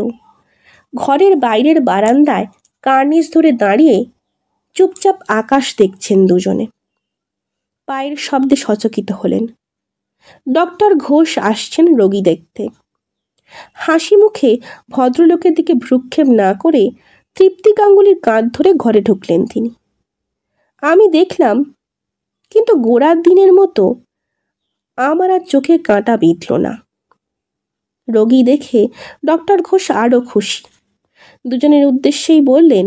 ঘরের বাইরের বারান্দায় কার্নিস ধরে দাঁড়িয়ে চুপচাপ আকাশ দেখছেন দুজনে। পায়ের শব্দে সচকিত হলেন। ডক্টর ঘোষ আসছেন রোগী দেখতে। হাসি মুখে ভদ্রলোকের দিকে ভ্রুক্ষেপ না করে তৃপ্তি গাঙ্গুলির কাঁধ ধরে ঘরে ঢুকলেন তিনি। আমি দেখলাম, কিন্তু গোড়ার দিনের মতো আমার আর চোখে কাঁটা বিঁধল না। রোগী দেখে ডক্টর ঘোষ আরও খুশি। দুজনের উদ্দেশ্যেই বললেন,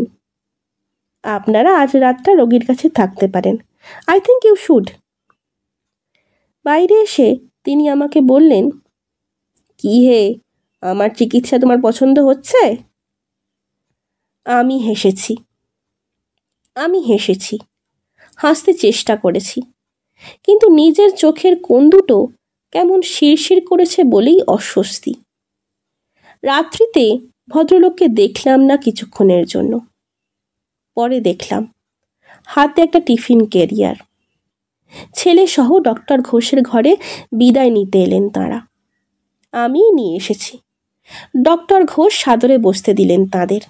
আপনারা আজ রাতটা রোগীর কাছে থাকতে পারেন। I think you should. বাইরে এসে তিনি আমাকে বললেন, কি হে, আমার চিকিৎসা তোমার পছন্দ হচ্ছে? আমি হেসেছি, হাসতে চেষ্টা করেছি, কিন্তু নিজের চোখের কোণ দুটো কেমন শিরশির করেছে বলেই অস্বস্তি। রাত্রিতে ভদ্রলোককে দেখলাম না কিছুক্ষণের জন্য। পরে দেখলাম হাতে একটা টিফিন ক্যারিয়ার। ছেলে সহ ডক্টর ঘোষের ঘরে বিদায় নিতে এলেন তাঁরা। আমি নিয়ে এসেছি। ডক্টর ঘোষ সাদরে বসতে দিলেন তাদের।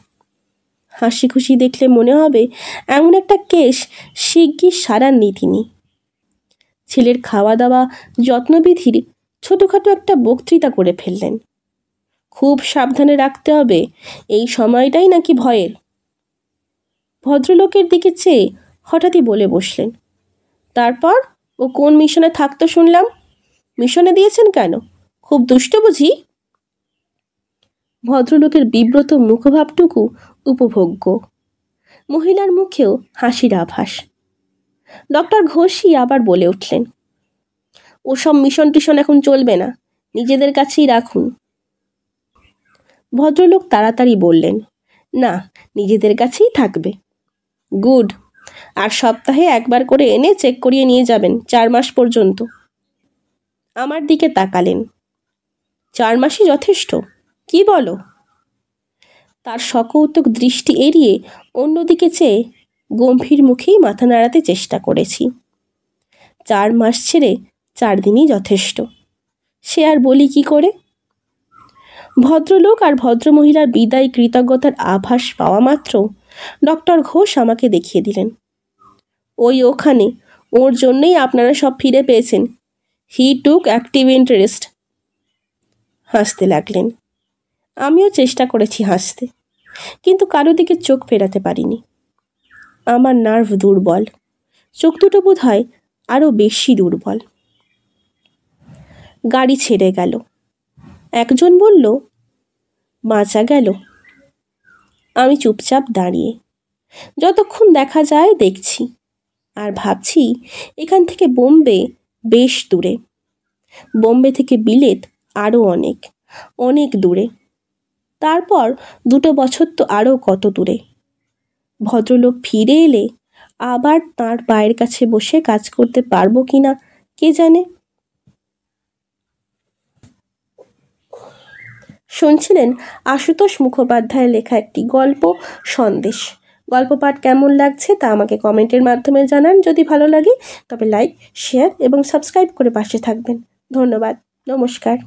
হাসি খুশি দেখলে মনে হবে এমন একটা কেস শিগগির সারাননি তিনি। ছেলের খাওয়া দাওয়া যত্নবিধির ছোটোখাটো একটা বক্তৃতা করে ফেললেন। খুব সাবধানে রাখতে হবে, এই সময়টাই নাকি ভয়ের। ভদ্রলোকের দিকে চেয়ে হঠাৎই বলে বসলেন, তারপর ও কোন মিশনে থাকতো শুনলাম? মিশনে দিয়েছেন কেন? খুব দুষ্ট বুঝি? ভদ্রলোকের বিব্রত মুখভাবটুকু উপভোগ্য। মহিলার মুখেও হাসির আভাস। ডক্টর ঘোষই আবার বলে উঠলেন, ওসব মিশন টিশন এখন চলবে না, নিজেদের কাছেই রাখুন। ভদ্রলোক তাড়াতাড়ি বললেন, না, নিজেদের কাছেই থাকবে। গুড। আর সপ্তাহে একবার করে এনে চেক করিয়ে নিয়ে যাবেন 4 মাস পর্যন্ত। আমার দিকে তাকালেন। 4 মাসই যথেষ্ট? কি বলো? তার সকৌতুক দৃষ্টি এড়িয়ে অন্যদিকে চেয়ে গম্ভীর মুখেই মাথা নাড়াতে চেষ্টা করেছি। 4 মাস ছেড়ে 4 দিনই যথেষ্ট। সে আর বলি কি করে? ভদ্রলোক আর ভদ্রমহিলার বিদায় কৃতজ্ঞতার আভাস পাওয়া মাত্র ডক্টর ঘোষ আমাকে দেখিয়ে দিলেন, ওই ওখানে, ওর জন্যই আপনারা সব ফিরে পেয়েছেন। হি টুক অ্যাক্টিভ ইন্টারেস্ট। হাসতে লাগলেন। আমিও চেষ্টা করেছি হাসতে, কিন্তু কারো দিকে চোখ ফেরাতে পারিনি। আমার নার্ভ দুর্বল, চোখ দুটো বোধ হয় আরও বেশি দুর্বল। গাড়ি ছেড়ে গেল। একজন বলল, বাঁচা গেল। আমি চুপচাপ দাঁড়িয়ে যতক্ষণ দেখা যায় দেখছি, আর ভাবছি এখান থেকে বোম্বে বেশ দূরে, বোম্বে থেকে বিলেত আরও অনেক অনেক দূরে, তারপর 2 বছর তো আরও কত দূরে। ভদ্রলোক ফিরে এলে আবার তার পায়ের কাছে বসে কাজ করতে পারবো কিনা কে জানে। শুনছিলেন আশুতোষ মুখোপাধ্যায়ের লেখা একটি গল্প, সন্দেশ। গল্প পাঠ কেমন লাগছে তা আমাকে কমেন্টের মাধ্যমে জানান। যদি ভালো লাগে তবে লাইক, শেয়ার এবং সাবস্ক্রাইব করে পাশে থাকবেন। ধন্যবাদ। নমস্কার।